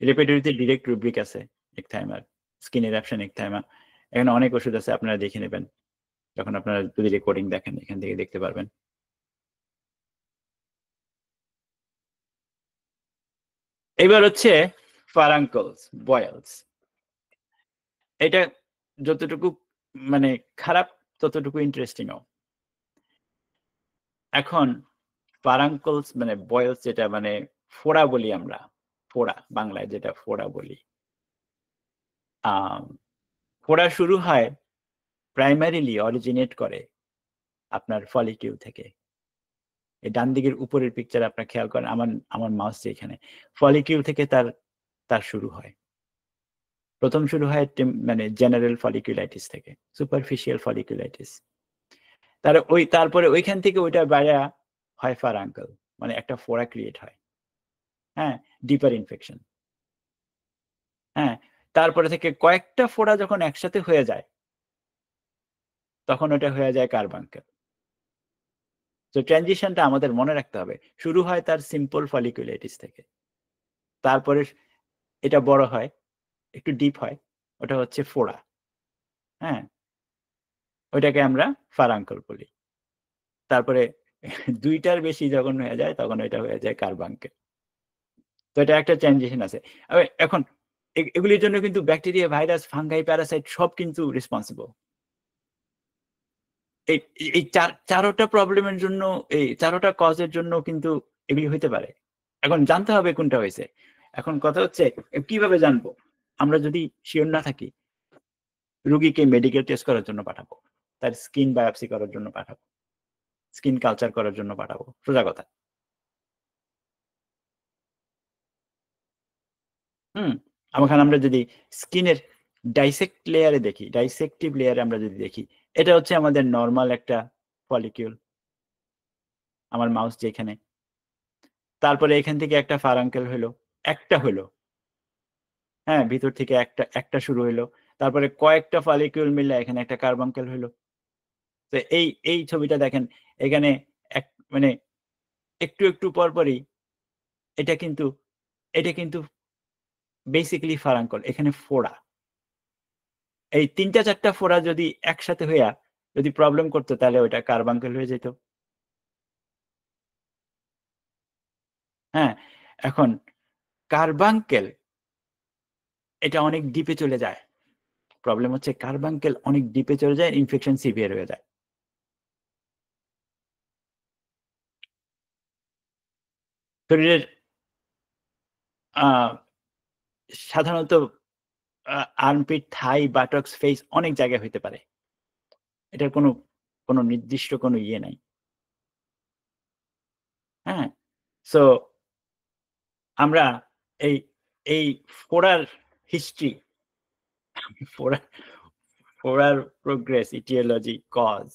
Speaker 1: রেপাটোরিতে ডিরেক্ট রুব্রিক আছে একথাইমার, স্কিন ইরাপশন একথাইমা। এখানে অনেক ওষুধ আছে, আপনারা দেখে নেবেন যখন আপনারা যদি রেকর্ডিং দেখেন, এখান থেকে দেখতে পারবেন। এবার হচ্ছে ফারাঙ্কলস, বয়েলস। এটা যতটুকু মানে খারাপ ততটুকু ইন্টারেস্টিংও। এখন ফারাঙ্কলস মানে বয়েলস, যেটা মানে ফোড়া বলি আমরা, ফোড়া বাংলায় যেটা ফোড়া বলি, ফোড়া শুরু হয় প্রাইমারিলি অরিজিনেট করে আপনার ফলিকিউল থেকে। এই ডান দিকের উপরের পিকচার আপনার খেয়াল করেন, আমার মাউস যেখানে, ফলিকিউল থেকে তার শুরু হয়। প্রথম শুরু হয় মানে জেনারেল ফলিকুলাইটিস থেকে, সুপারফিশিয়াল ফলিকুলাইটিস। তারপরে ওইখান থেকে ওইটা বাইরে হয় ফারাঙ্কল, মানে একটা ফোড়া ক্রিয়েট হয়। হ্যাঁ, ডিপার ইনফেকশন। হ্যাঁ, তারপরে থেকে কয়েকটা ফোড়া যখন একসাথে হয়ে যায়, তখন ওটা হয়ে যায় কার্বাঙ্কেল। তো ট্রানজিশনটা আমাদের মনে রাখতে হবে, শুরু হয় তার সিম্পল ফলিকুলাইটিস থেকে, তারপরে এটা বড় হয়, একটু ডিপ হয়, ওটা হচ্ছে ফোড়া। হ্যাঁ, ওইটাকে আমরা ফারাঙ্কল বলি। তারপরে দুইটার বেশি যখন হয়ে যায়, তখন ওইটা হয়ে যায় কার্বাঙ্কেল। তো এটা একটা ট্রানজিশন আছে। এখন এগুলির জন্য কিন্তু ব্যাকটেরিয়া, ভাইরাস, ফাঙ্গাই, প্যারাসাইট সব কিন্তু রেসপন্সিবল। এই চারোটা প্রবলেমের জন্য, এই চারোটা কজের জন্য কিন্তু এগুলি হইতে পারে। এখন জানতে হবে কোনটা হয়েছে। এখন কথা হচ্ছে কিভাবে জানবো? আমরা যদি শিওর না থাকি, রুগীকে মেডিকেল টেস্ট করার জন্য পাঠাবো, তার স্কিন বায়োপসি করার জন্য পাঠাবো, স্কিন কালচার করার জন্য পাঠাবো, সোজা কথা। এখন আমরা যদি স্কিনের ডাইসেক্ট লেয়ারে দেখি, ডাইসেক্টিভ লেয়ারে আমরা যদি দেখি, এটা হচ্ছে আমাদের নর্মাল একটা ফলিকিউল, আমার মাউস যেখানে। তারপরে এখান থেকে একটা ফারাঙ্কেল হলো, একটা হলো। হ্যাঁ, ভিতর থেকে একটা শুরু হলো, তারপরে কয়েকটা ফলিকিউল মিলে এখানে একটা কার্বাঙ্কেল হলো। তো এই ছবিটা দেখেন, এখানে মানে একটু পরপরই এটা কিন্তু বেসিক্যালি ফারাঙ্কল, এখানে ফোড়া। এই ৩টা-৪টা ফোড়া যদি একসাথে হইয়া যদি প্রবলেম করতো, তাহলে ওইটা কার্বাঙ্কেল হয়ে যেত। হ্যাঁ, এখন কার্বাঙ্কেল এটা অনেক ডিপে চলে যায়। প্রবলেম হচ্ছে কার্বাঙ্কেল অনেক ডিপে চলে যায়, ইনফেকশন সিভিয়ার হয়ে যায়। শরীরের সাধারণত আর্মপিট, থাই, বাটক্স, ফেস অনেক জায়গায় হইতে পারে। এটার কোনো নির্দিষ্ট কোনো ইয়ে নাই। হ্যাঁ, সো আমরা এই এই ফোড়ার হিস্ট্রি, ফোড়ার প্রোগ্রেস, ইটিওলজি, কজ,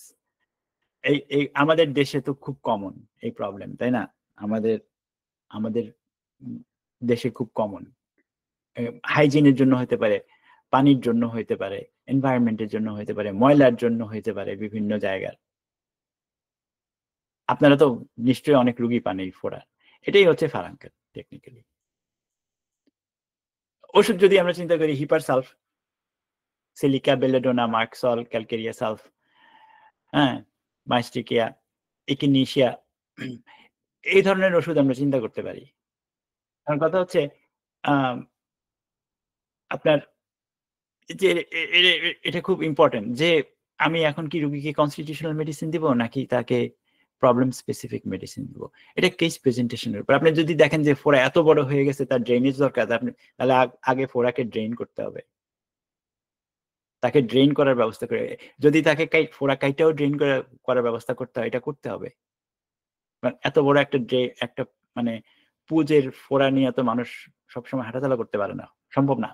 Speaker 1: এই আমাদের দেশে তো খুব কমন এই প্রবলেম, তাই না? আমাদের আমাদের দেশে খুব কমন। হাইজিনের জন্য হতে পারে, পানির জন্য হইতে পারে, এনভায়রনমেন্টের জন্য হইতে পারে, ময়লার জন্য হইতে পারে, বিভিন্ন জায়গার। আপনারা তো নিশ্চয়ই অনেক রুগী পান এই ফোড়া। এটাই হচ্ছে ফারাঙ্কেল টেকনিক্যালি। ওষুধ যদি আমরা চিন্তা করি, হিপারসালফ, silica, belladonna, merc sol, calcarea sulph, হ্যাঁ, মাইস্টিকিয়া, ইকিনিশিয়া, এই ধরনের ওষুধ আমরা চিন্তা করতে পারি। আমার কথা হচ্ছে আপনার যে এটা খুব ইম্পর্টেন্ট যে আমি এখন কি রুগীকে কনস্টিটিউশনাল মেডিসিন দিব, নাকি তাকে প্রবলেম স্পেসিফিক মেডিসিন দিব। এটা কেস প্রেজেন্টেশনের উপর। আপনি যদি দেখেন যে ফোড়া এত বড় হয়ে গেছে, তার ড্রেনেজ দরকার, তাহলে আগে ফোড়াকে ড্রেন করতে হবে, তাকে ড্রেন করার ব্যবস্থা করে। যদি তাকে ফোড়া কাইটাও ড্রেন করার ব্যবস্থা করতে হয়, এটা করতে হবে। এত বড় একটা মানে পুজের ফোড়া নিয়ে তো মানুষ সবসময় হাঁটাচলা করতে পারে না, সম্ভব না।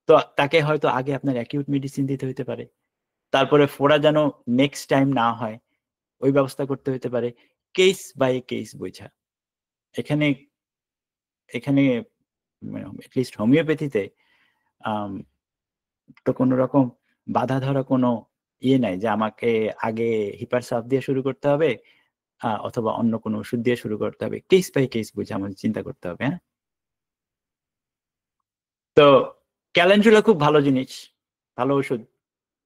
Speaker 1: তো তাকে হয়তো আগে আপনার অ্যাকিউট মেডিসিন দিতে হইতে পারে, তারপরে ফোড়া যেন নেক্সট টাইম না হয় ওই ব্যবস্থা করতে হইতে পারে, কেস বাই কেস বুঝা। এখানে এখানে এটলিস্ট হোমিওপ্যাথিতে তো কোনো রকম বাধা ধরা কোনো ইয়ে নাই যে আমাকে আগে হিপার সাফ দিয়ে শুরু করতে হবে অথবা অন্য কোনো ওষুধ দিয়ে শুরু করতে হবে, কেস বাই কেস বুঝে আমাদের চিন্তা করতে হবে। হ্যাঁ, তো ক্যালেন্ডুলা খুব ভালো জিনিস, ভালো ওষুধ।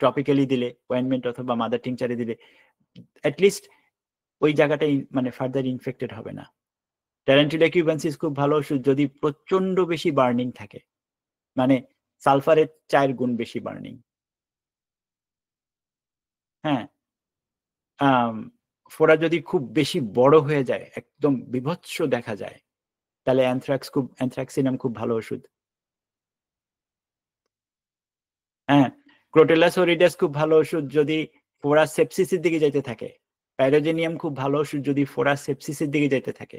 Speaker 1: টপিক্যালি দিলে, অয়েন্টমেন্ট অথবা মাদার টিংচারে দিলে অ্যাটলিস্ট ওই জায়গাটাই মানে ফার্দার ইনফেক্টেড হবে না। ট্যারেন্টুলা কিউবেন্সিস খুব ভালো ওষুধ যদি প্রচন্ড বেশি বার্নিং থাকে, মানে সালফারের 4 গুণ বেশি বার্নিং। হ্যাঁ, ফোড়া যদি খুব বেশি বড় হয়ে যায়, একদম বিভৎস দেখা যায়, তাহলে অ্যানথ্রাক্সিনাম খুব ভালো ওষুধ। হ্যাঁ, ক্রোটেলাস ওরিডাস খুব ভালো ওষুধ যদি ফোড়া সেপসিসের দিকে যাইতে থাকে। পাইরোজেনিয়াম খুব ভালো ওষুধ যদি ফোড়া সেপসিসের দিকে যাইতে থাকে।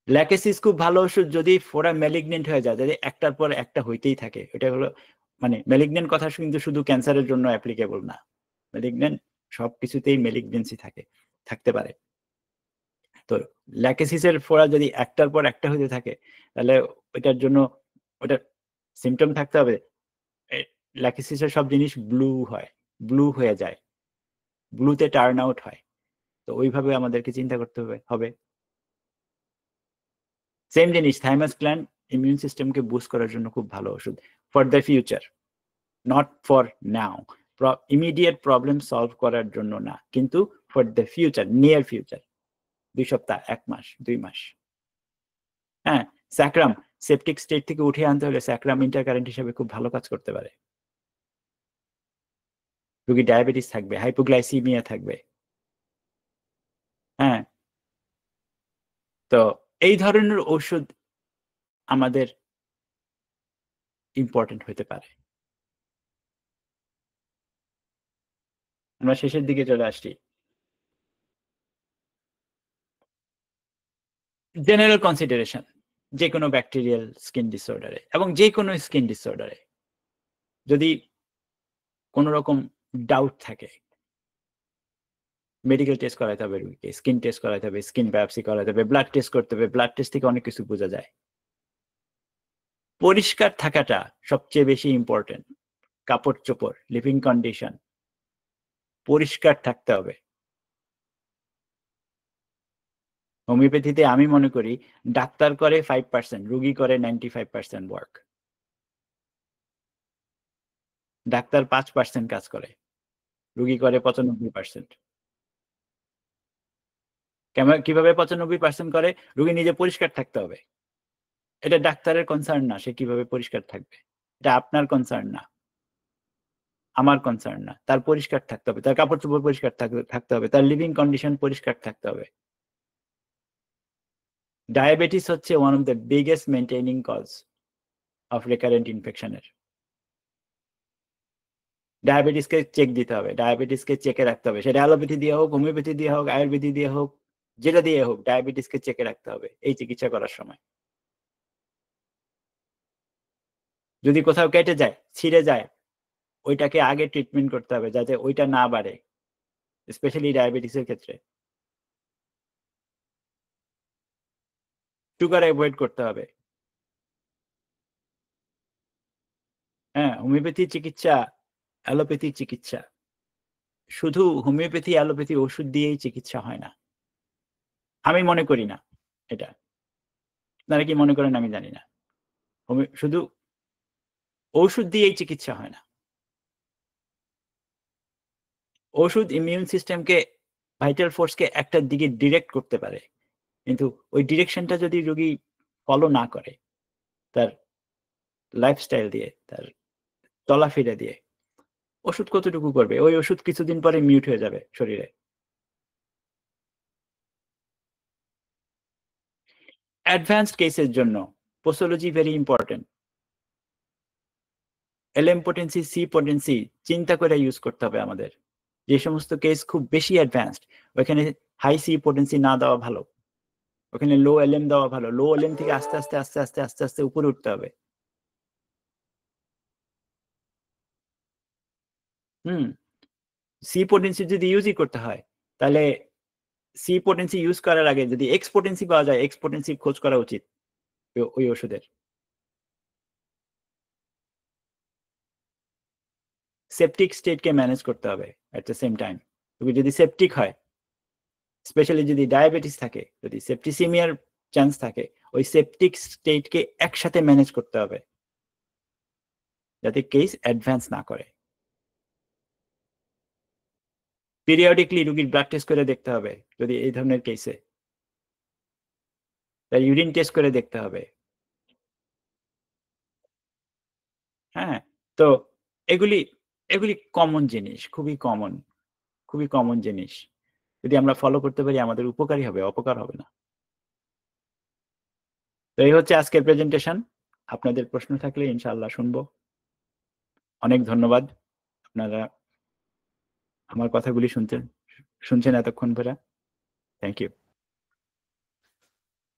Speaker 1: ল্যাকেসিস খুব ভালো ওষুধ যদি ফোড়া ম্যালিগনেন্ট হয়ে যায়, যদি একটার পর একটা হইতেই থাকে। এটা হলো মানে ম্যালিগনেন্ট কথা কিন্তু শুধু ক্যান্সারের জন্য অ্যাপ্লিকেবল না, ম্যালিগনেন্ট সবকিছুতেই ম্যালিগনেন্সি থাকতে পারে। তো ল্যাকেসিসের ফোড়া যদি একটার পর একটা হইতে থাকে, তাহলে ওইটার জন্য ওটার সিমটম থাকতে হবে। ল্যাকেসিসের সব জিনিস ব্লু হয়ে যায়, ব্লুতে টার্ন আউট হয়। তো ওইভাবে আমাদেরকে চিন্তা করতে হবে। সেম জিনিস, থাইমাস গ্ল্যান্ড ইমিউন সিস্টেমকে বুস্ট করার জন্য খুব ভালো ওষুধ for the future, not for now. Immediate problem solve করার জন্য না, কিন্তু for the future, near future, 2 সপ্তাহ, 1 মাস, 2 মাস। হ্যাঁ, স্যাক্রাম সেপটিক স্টেট থেকে উঠে আনতে হলে স্যাক্রাম ইন্টারকারেন্ট হিসেবে খুব ভালো কাজ করতে পারে। রোগী ডায়াবেটিস থাকবে, হাইপোগ্লাইসিমিয়া থাকবে। হ্যাঁ, তো এই ধরনের ওষুধ আমাদের ইম্পর্টেন্ট হতে পারে। আমরা শেষের দিকে চলে আসছি। জেনারেল কনসিডারেশন, যে কোনো ব্যাকটেরিয়াল স্কিন ডিসঅর্ডারে এবং যে কোনো স্কিন ডিসঅর্ডারে যদি কোনো রকম ডাউট থাকে, মেডিকেল টেস্ট করাতে হবে রোগীকে, স্কিন টেস্ট করাতে হবে, স্কিন বায়োপসি করাতে হবে, ব্লাড টেস্ট করতে হবে। ব্লাড টেস্ট থেকে অনেক কিছু বোঝা যায়। পরিষ্কার থাকাটা সবচেয়ে বেশি ইম্পর্টেন্ট। কাপড় চোপড়, লিভিং কন্ডিশন পরিষ্কার থাকতে হবে। হোমিওপ্যাথিতে আমি মনে করি ডাক্তার করে 5%, রোগী করে 95% ওয়ার্ক। ডাক্তার 5% কাজ করে, রোগী করে 95%। কিভাবে 95% করে? রোগী নিজে পরিষ্কার থাকতে হবে। এটা ডাক্তারের কনসার্ন না, সে কিভাবে পরিষ্কার থাকবে। এটা আপনার কনসার্ন না, আমার কনসার্ন না। তার পরিষ্কার থাকতে হবে, তার কাপড় চোপড় পরিষ্কার থাকতে হবে, তার লিভিং কন্ডিশন পরিষ্কার থাকতে হবে। ডায়াবেটিস হচ্ছে one of the biggest maintaining cause of recurrent ইনফেকশনের। ডায়াবেটিসকে চেক দিতে হবে, ডায়াবেটিসকে চেকে রাখতে হবে। সেটা অ্যালোপ্যাথি দিয়ে হোক, হোমিওপ্যাথি দিয়ে হোক, আয়ুর্বেদি দিয়ে হোক, যেটা দিয়ে হোক, ডায়াবেটিসকে চেকে রাখতে হবে এই চিকিৎসা করার সময়। যদি কোথাও কেটে যায়, ছিঁড়ে যায়, ওইটাকে আগে ট্রিটমেন্ট করতে হবে যাতে ওইটা না বাড়ে, স্পেশালি ডায়াবেটিসের ক্ষেত্রে। সুগার অ্যাভয়েড করতে হবে। হ্যাঁ, হোমিওপ্যাথি চিকিৎসা, অ্যালোপ্যাথি চিকিৎসা, শুধু হোমিওপ্যাথি অ্যালোপ্যাথি ওষুধ দিয়েই চিকিৎসা হয় না, আমি মনে করি না এটা। আপনারা কি মনে করেন আমি জানি না। শুধু ওষুধ দিয়েই চিকিৎসা হয় না। ওষুধ ইমিউন সিস্টেমকে, ভাইটাল ফোর্সকে একটা দিকে ডিরেক্ট করতে পারে, কিন্তু ওই ডিরেকশনটা যদি রোগী ফলো না করে, তার লাইফস্টাইল দিয়ে, তার চলাফেরা দিয়ে, ওষুধ কতটুকু করবে? ওই ওষুধ কিছুদিন পরে মিউট হয়ে যাবে শরীরে। অ্যাডভান্সড কেসের জন্য পোসোলজি ভেরি ইম্পর্টেন্ট। এলএম পোটেন্সি, সি পোটেন্সি চিন্তা করে ইউজ করতে হবে আমাদের। যে সমস্ত কেস খুব বেশি অ্যাডভান্সড, ওখানে হাই সি পোটেন্সি না দেওয়া ভালো, ওখানে লো এলএম দেওয়া ভালো। লো এলএম থেকে আস্তে আস্তে আস্তে আস্তে আস্তে আস্তে উপরে উঠতে হবে। সি পোটেন্সি যদি ইউজই করতে হয়, তাহলে সি পোটেন্সি ইউজ করার আগে যদি এক্স পোটেন্সি পাওয়া যায়, এক্স পোটেন্সি খোঁজ করা উচিত ওই ওষুধের। সেপটিক স্টেটকে ম্যানেজ করতে হবে এট দ্য সেম টাইম। যদি সেপটিক হয়, স্পেশালি যদি ডায়াবেটিস থাকে, যদি সেপটিসিমিয়ার চান্স থাকে, ওই সেপটিক স্টেটকে একসাথে ম্যানেজ করতে হবে যাতে কেস অ্যাডভান্স না করে। পিরিয়ডিকলি রুগীর ব্লাড টেস্ট করে দেখতে হবে যদি এই ধরনের কেসে, তার ইউরিন টেস্ট করে দেখতে হবে। হ্যাঁ, তো এগুলি এগুলি কমন জিনিস, খুবই কমন জিনিস। যদি আমরা ফলো করতে পারি আমাদের উপকারী হবে, অপকার হবে না। তো এই হচ্ছে আজকের প্রেজেন্টেশন। আপনাদের প্রশ্ন থাকলে ইনশাআল্লাহ শুনবো। অনেক ধন্যবাদ আপনারা আমার কথাগুলি শুনছেন এতক্ষণ ধরে। Thank you.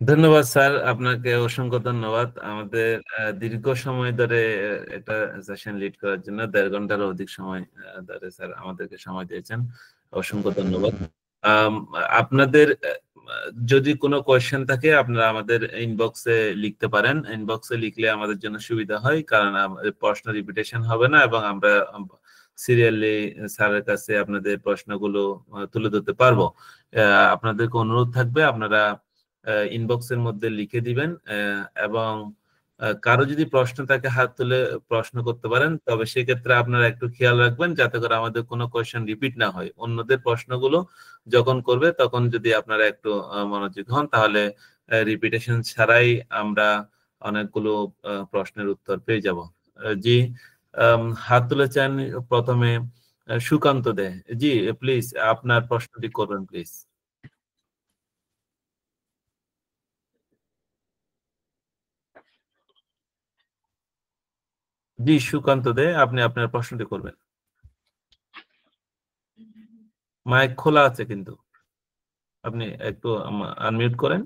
Speaker 2: ধন্যবাদ স্যার, আপনাকে অসংখ্য ধন্যবাদ আমাদের দীর্ঘ সময় ধরে একটা সেশন লিড করার জন্য। 1.5 ঘন্টারও অধিক সময় ধরে স্যার আমাদেরকে সময় দিয়েছেন, অসংখ্য ধন্যবাদ। আপনাদের যদি কোনো কোয়েশ্চেন থাকে আপনারা আমাদের ইনবক্সে লিখতে পারেন। ইনবক্সে লিখলে আমাদের জন্য সুবিধা হয়, কারণ প্রশ্ন রিপিটেশন হবে না এবং আমরা সিরিয়ালি স্যারের কাছে আপনাদের প্রশ্নগুলো তুলে ধরতে পারবো। আপনাদেরকে অনুরোধ থাকবে আপনারা ইনবক্সের মধ্যে লিখে দিবেন, এবং কারো যদি প্রশ্ন থাকে হাত তুলে প্রশ্ন করতে পারেন। তবে সেক্ষেত্রে আপনারা একটু খেয়াল রাখবেন যাতে করে আমাদের কোনো কোয়েশ্চেন রিপিট না হয়। অন্যদের প্রশ্নগুলো যখন করবে তখন যদি আপনারা একটু মনোযোগ হন, তাহলে রিপিটেশন ছাড়াই আমরা অনেকগুলো প্রশ্নের উত্তর পেয়ে যাব। জি, হাত তুলেছেন প্রথমে সুকান্ত দে। জি প্লিজ আপনার প্রশ্নটি করবেন প্লিজ। জি সুকান্ত দে, আপনি আপনার প্রশ্নটি করবেন। মাইক খোলা আছে কিন্তু আপনি একটু আনমিউট করেন।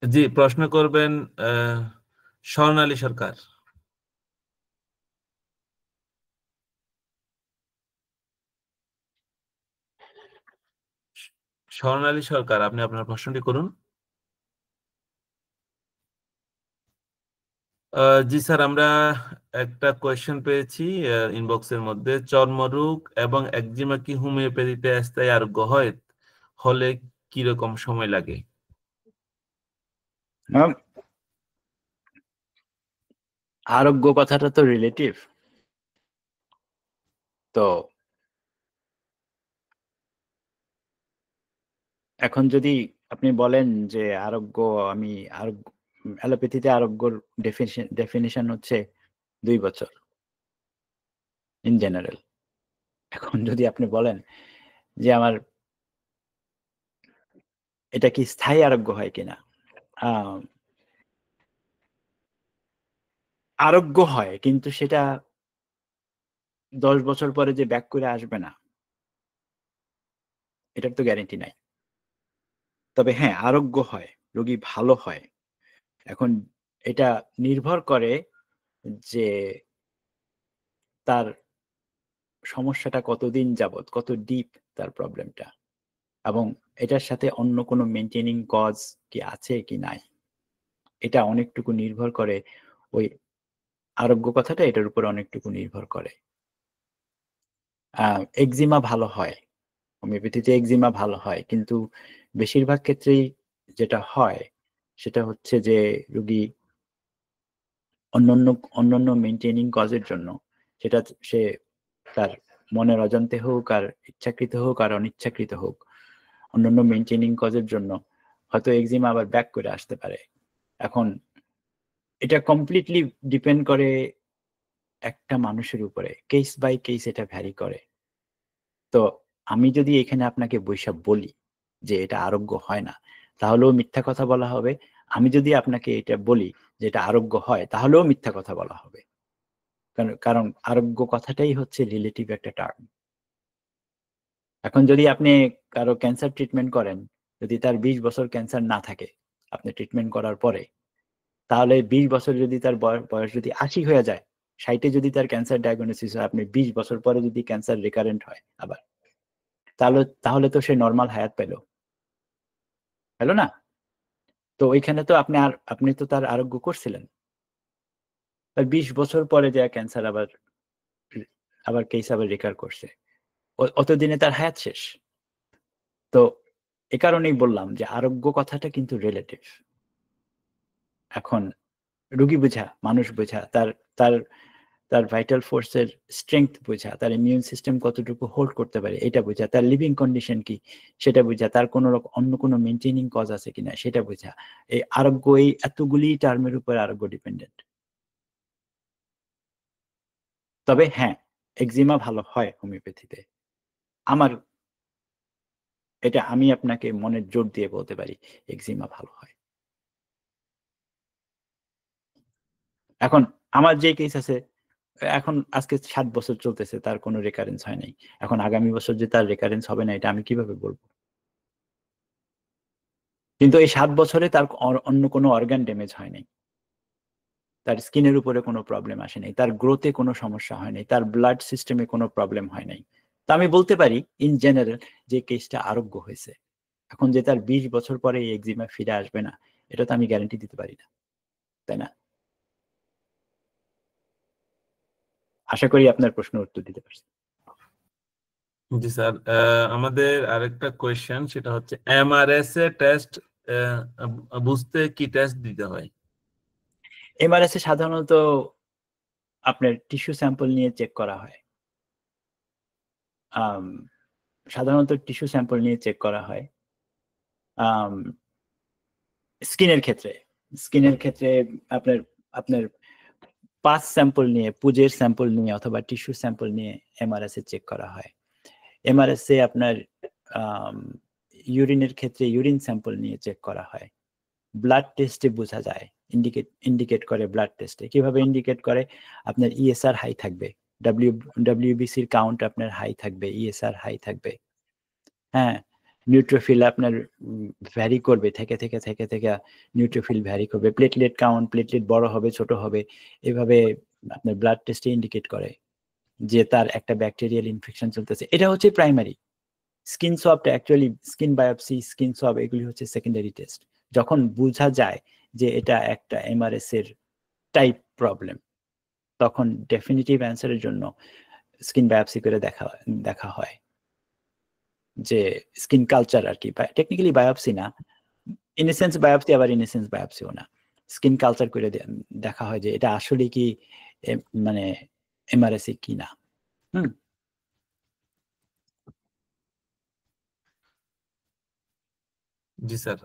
Speaker 2: জি প্রশ্ন করবেন স্বর্ণালী সরকার। স্বর্ণালী সরকার, আপনি আপনার প্রশ্নটি করুন। জি স্যার, আমরা একটা কোয়েশ্চেন পেয়েছি ইনবক্সের মধ্যে। চর্মরোগ এবং একজিমা কি হোমিওপ্যাথিতে স্থায়ী আরোগ্য হয়, হলে কিরকম সময় লাগে?
Speaker 1: আরোগ্য কথাটা তো রিলেটিভ। তো এখন যদি আপনি বলেন যে আরোগ্য, আমি আরোগ্য অ্যালোপ্যাথিতে আরোগ্যর ডেফিনিশন হচ্ছে 2 বছর ইন জেনারেল। এখন যদি আপনি বলেন যে আমার এটা কি স্থায়ী আরোগ্য হয় কিনা, আরোগ্য হয়, কিন্তু সেটা 10 বছর পরে যে ব্যাক করে আসবে না, এটার তো গ্যারেন্টি নাই। তবে হ্যাঁ, আরোগ্য হয়, রোগী ভালো হয়। এখন এটা নির্ভর করে যে তার সমস্যাটা কতদিন যাবত, কত ডিপ তার প্রবলেমটা, এবং এটার সাথে অন্য কোনো মেইনটেইনিং কজ কি আছে কি নাই, এটা অনেকটুকু নির্ভর করে। ওই আরোগ্য কথাটা এটার উপর অনেকটুকু নির্ভর করে। একজিমা ভালো হয়, হোমিওপ্যাথিতে একজিমা ভালো হয়, কিন্তু বেশিরভাগ ক্ষেত্রেই যেটা হয় সেটা হচ্ছে যে রোগী অন্যান্য মেইনটেইনিং কজের জন্য, সেটা সে তার মনের অজান্তে হোক আর ইচ্ছাকৃত হোক আর অনিচ্ছাকৃত হোক, অন্যান্য মেইনটেইনিং কজের জন্য হয়তো একজিমা আবার ব্যাক করে আসতে পারে। এখন এটা কমপ্লিটলি ডিপেন্ড করে একটা মানুষের উপরে, কেস বাই কেস এটা ভ্যারি করে। তো আমি যদি এখানে আপনাকে বৈশা বলি যে এটা আরোগ্য হয় না, তাহলেও মিথ্যা কথা বলা হবে। আমি যদি আপনাকে এটা বলি যেটা আরোগ্য হয়, তাহলেও মিথ্যা কথা বলা হবে। কারণ আরোগ্য কথাটাই হচ্ছে রিলেটিভ একটা টার্ম। এখন যদি আপনি কারো ক্যান্সার ট্রিটমেন্ট করেন, যদি তার 20 বছর ক্যান্সার না থাকে আপনি ট্রিটমেন্ট করার পরে, তাহলে 20 বছর যদি তার বয়স যদি 80 হয়ে যায়, 60-এ যদি তার ক্যান্সার ডায়াগনোসিস হয়, আপনি 20 বছর পরে যদি ক্যান্সার রিকারেন্ট হয় আবার, তাহলে তো সে নর্মাল হায়াত পেলো না? তো ওইখানে তো আপনি তো তার আরোগ্য করছিলেন। 20 বছর পরে যে ক্যান্সার আবার কেস আবার রিকার করছে, অতদিনে তার হায়াত শেষ। তো এ কারণেই বললাম যে আরোগ্য কথাটা কিন্তু রিলেটিভ। এখন রোগী বোঝা, মানুষ বোঝা, তার তার তার ভাইটাল ফোর্সের স্ট্রেংথ বোঝা, তার ইমিউন সিস্টেম কতটুকু হোল্ড করতে পারে এটা বোঝা, তার লিভিং কন্ডিশন কি সেটা বোঝা, তার কোনো রকম অন্য কোনো মেনটেনিং কজ আছে কিনা সেটা বোঝা। এই আরোগ্য, এই এতগুলি টার্মের উপর আরোগ্য ডিপেন্ডেন্ট। তবে হ্যাঁ, এক্সিমা ভালো হয় হোমিওপ্যাথিতে। এটা আমি আপনাকে মনের জোর দিয়ে বলতে পারি, এক্সিমা ভালো হয়। এখন আমার যে কেস আছে, এখন আজকে 7 বছর চলতেছে, তার কোনো রেকারেন্স হয় নাই। এখন আগামী বছর যে তার রেকারেন্স হবে না, এটা আমি কিভাবে বলবো? কিন্তু এই 7 বছরে তার অন্য কোনো অর্গান ড্যামেজ হয় নাই, তার স্কিনের উপরে কোনো প্রবলেম আসে নাই, তার গ্রোথে কোনো সমস্যা হয় নাই, তার ব্লাড সিস্টেমে কোনো প্রবলেম হয় নাই। তা আমি বলতে পারি ইন জেনারেল যে কেসটা আরোগ্য হয়েছে। এখন যে তার 20 বছর পরে এই এক্সিমা ফিরে আসবে না, এটা তো আমি গ্যারান্টি দিতে পারি না, তাই না? আশা করি আপনার প্রশ্নের উত্তর দিতে পারছি।
Speaker 2: জি স্যার, আমাদের আরেকটা কোয়েশ্চেন, সেটা হচ্ছে এমআরএস এ টেস্ট বুঝতে কি টেস্ট দিতে হয়?
Speaker 1: এমআরএস এ সাধারণত আপনার টিস্যু স্যাম্পল নিয়ে চেক করা হয়। সাধারণত টিস্যু স্যাম্পল নিয়ে চেক করা হয়। স্কিনের ক্ষেত্রে আপনার আপনার পাস স্যাম্পল নিয়ে, পুজের স্যাম্পল নিয়ে অথবা টিস্যু স্যাম্পল নিয়ে এমআরএস এ চেক করা হয়। এমআরএস এ আপনার ইউরিনের ক্ষেত্রে ইউরিন স্যাম্পল নিয়ে চেক করা হয়। ব্লাড টেস্টে বোঝা যায়, ইন্ডিকেট করে ব্লাড টেস্টে। কিভাবে ইন্ডিকেট করে? আপনার ইএসআর হাই থাকবে, ডব্লিউবিসির কাউন্ট আপনার হাই থাকবে, ইএসআর হাই থাকবে। হ্যাঁ, নিউট্রোফিল আপনার ভ্যারি করবে, থেকে নিউট্রোফিল ভ্যারি করবে। প্লেটলেট কাউন্ট, প্লেটলেট বড় হবে ছোট হবে, এভাবে আপনার ব্লাড টেস্টে ইন্ডিকেট করে যে তার একটা ব্যাকটেরিয়াল ইনফেকশন চলতেছে। এটা হচ্ছে প্রাইমারি। স্কিন সোয়াবটা actually, skin biopsy, skin swab এগুলি হচ্ছে সেকেন্ডারি টেস্ট। যখন বোঝা যায় যে এটা একটা এমআরএস এর টাইপ প্রবলেম, তখন ডেফিনিটিভ অ্যান্সারের জন্য স্কিন বায়োপসি করে দেখা হয়, যে স্কিন কালচার আর কি। টেকনিক্যালি বায়োপসি না, ইনসেন্স বায়োপসি, আবার ইনসেন্স বায়োপসিও না, স্কিন কালচার করে দেখা হয় যে এটা আসলে কি মানে এমআরএস কি না।
Speaker 2: জি স্যার,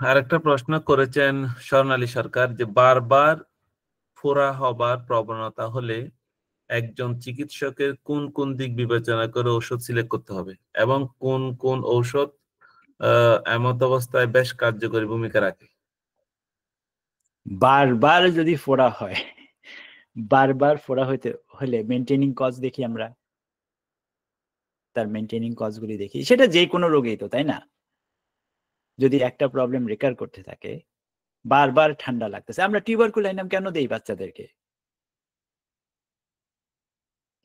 Speaker 2: আরেকটা প্রশ্ন করেছেন স্বর্ণালী সরকার, যে বারবার ফোড়া হবার প্রবণতা হলে একজন চিকিৎসকের কোন কোন দিক বিবেচনা করে ঔষধ সিলেক্ট করতে হবে, এবং কোন কোন ঔষধ এমত অবস্থায় বেশ কার্যকরী ভূমিকা রাখে?
Speaker 1: বারবার যদি ফোড়া হয়, বারবার ফোড়া হলে মেনটেনিং কজ দেখি আমরা, তার মেনটেনিং কজগুলি দেখি। সেটা যে কোনো রোগেই তো, তাই না? যদি একটা প্রবলেম রিকার করতে থাকে, বারবার ঠান্ডা লাগতেছে, আমরা টিউবারকুলাইনাম কেন দেই বাচ্চাদেরকে?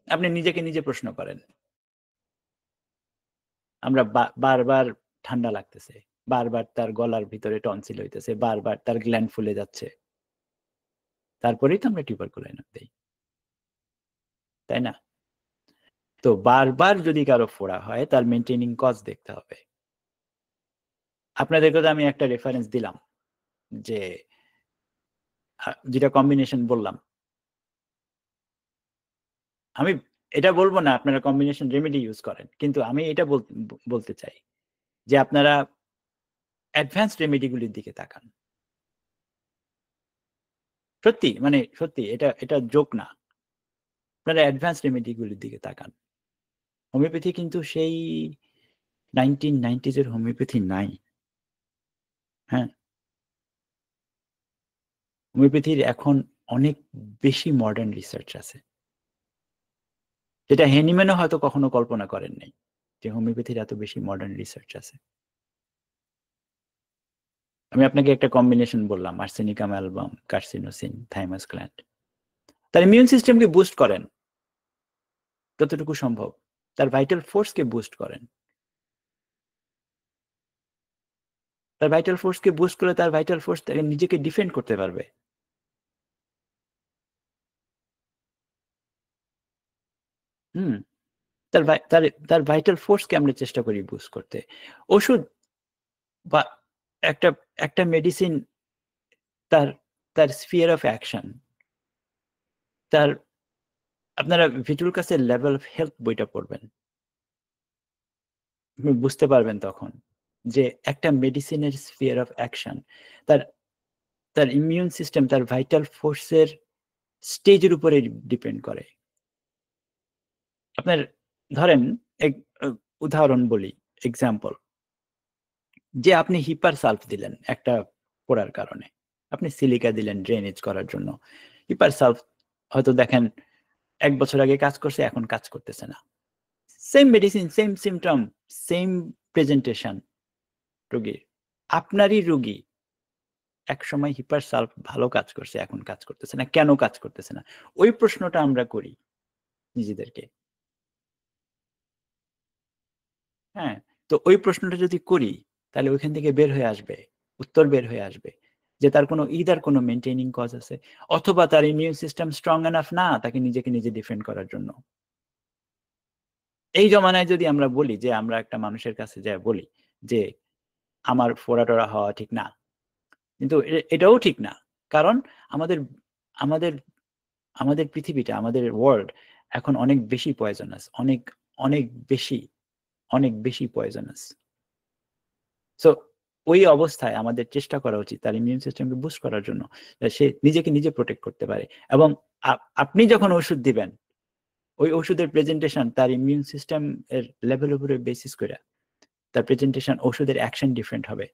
Speaker 1: আপনি নিজে প্রশ্ন করেন। আমরা বারবার ঠান্ডা লাগতেছে, বারবার তার গলার ভিতরে টনসিল হইতেছে, বারবার তার গ্ল্যান্ড ফুলে যাচ্ছে, তারপরেই তো আমরা টিউবারকুলাইনাম দেই, তাই না? তো বারবার যদি কারো ফোড়া হয়, তার মেনটেনিং কজ দেখতে হবে। আপনাদেরকে তো আমি একটা রেফারেন্স দিলাম, যে যেটা কম্বিনেশন বললাম, আমি এটা বলবো না আপনারা কম্বিনেশন রেমেডি ইউজ করেন, কিন্তু আমি এটা বলতে চাই যে আপনারা অ্যাডভান্স রেমেডিগুলির দিকে তাকান। সত্যি এটা জোক না, আপনারা অ্যাডভান্স রেমেডিগুলির দিকে তাকান। হোমিওপ্যাথি কিন্তু সেই 1990s হোমিওপ্যাথি নাই। হ্যাঁ, হোমিওপ্যাথির এখন অনেক বেশি মডার্ন রিসার্চ আছে, যেটা হেনিম্যানও হয়তো কখনো কল্পনা করেন নাই যে হোমিওপ্যাথির এত বেশি মডার্ন রিসার্চ আছে। আমি আপনাকে একটা কম্বিনেশন বললাম, arsenicum album, carcinosin, thymus gland. তার ইমিউন সিস্টেমকে বুস্ট করেন যতটুকু সম্ভব, তার ভাইটাল ফোর্সকে বুস্ট করেন। তার ভাইটাল ফোর্সকে বুস্ট করে তার ভাইটাল ফোর্স তাকে নিজেকে ডিফেন্ড করতে পারবে। হুম, তার ভাইটাল ফোর্সকে আমরা চেষ্টা করি বুস্ট করতে। ওষুধ বা একটা একটা মেডিসিন তার তার স্ফিয়ার অফ অ্যাকশন, তার আপনারা ভিটুলকাসের লেভেল অফ হেলথ বইটা পড়বেন, আপনি বুঝতে পারবেন তখন যে একটা মেডিসিনের স্ফিয়ার অফ অ্যাকশন তার তার ইমিউন সিস্টেম, তার ভাইটাল ফোর্সের স্টেজের উপরে ডিপেন্ড করে। আপনার ধরেন এক উদাহরণ বলি, এক্সাম্পল, যে আপনি হিপার সালফ দিলেন একটা পড়ার কারণে, আপনি সিলিকা দিলেন ড্রেনেজ করার জন্য, হিপার সালফ হয়তো দেখেন 1 বছর আগে কাজ করছে, এখন কাজ করতেছে না। Same medicine, same symptom, same presentation রোগীর, আপনারই রোগী একসময় হিপার সালফ ভালো কাজ করছে, এখন কাজ করতেছে না, কেন কাজ করতেছে না? ওই প্রশ্নটা আমরা করি নিজেদেরকে। হ্যাঁ, তো ওই প্রশ্নটা যদি করি তাহলে ওইখান থেকে বের হয়ে আসবে, উত্তর বের হয়ে আসবে যে তার কোনো কোনো মেইনটেইনিং কজ আছে, অথবা তার ইমিউন সিস্টেম স্ট্রং এনাফ না তাকে নিজেকে নিজে ডিফেন্ড করার জন্য। এই জমানায় যদি আমরা বলি যে আমরা একটা মানুষের কাছে যাই বলি যে আমার ফোড়া-টোড়া হওয়া ঠিক না, কিন্তু এটাও ঠিক না। কারণ আমাদের আমাদের আমাদের পৃথিবীটা, আমাদের ওয়ার্ল্ড এখন অনেক বেশি পয়জনাস, অনেক অনেক বেশি অনেক বেশি পয়জনাস। সো ওই অবস্থায় আমাদের চেষ্টা করা উচিত তার ইমিউন সিস্টেমকে বুস্ট করার জন্য, সে নিজেকে নিজে প্রোটেক্ট করতে পারে। এবং আপনি যখন ওষুধ দিবেন, ওই ওষুধের প্রেজেন্টেশন তার ইমিউন সিস্টেম এর লেভেল উপরে বেসিস করে তার প্রেজেন্টেশন, ওষুধের অ্যাকশন ডিফারেন্ট হবে।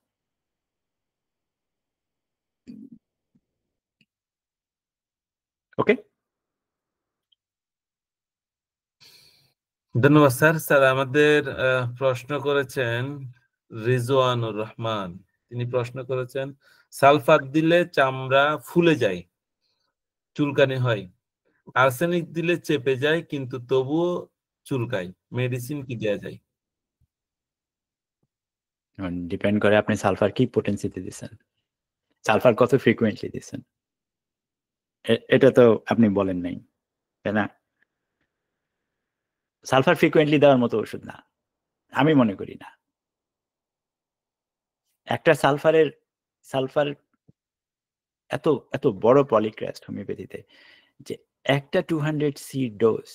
Speaker 1: ওকে,
Speaker 2: ধন্যবাদ স্যার। স্যার আমাদের প্রশ্ন করেছেন রিজওয়ানুর রহমান। তিনি প্রশ্ন করেছেন, সালফার দিলে চামড়া ফুলে যায়, চুলকানি হয়, আর্সেনিক দিলে চেপে যায় কিন্তু তবুও চুলকায়, মেডিসিন কি দেয়া যায়?
Speaker 1: ডিপেন্ড করে আপনি সালফার কি পোটেন্সিতে দিচ্ছেন, সালফার কত ফ্রিকুয়েন্টলি দিচ্ছেন, এটা তো আপনি বলেন নাই, তাই না? সালফার ফ্রিকুয়েন্টলি দেওয়ার মতো ওষুধ না, আমি মনে করি না। একটা সালফার এত এত বড় পলিক্রাস্ট হোমিওপ্যাথিতে যে একটা 200 সি ডোজ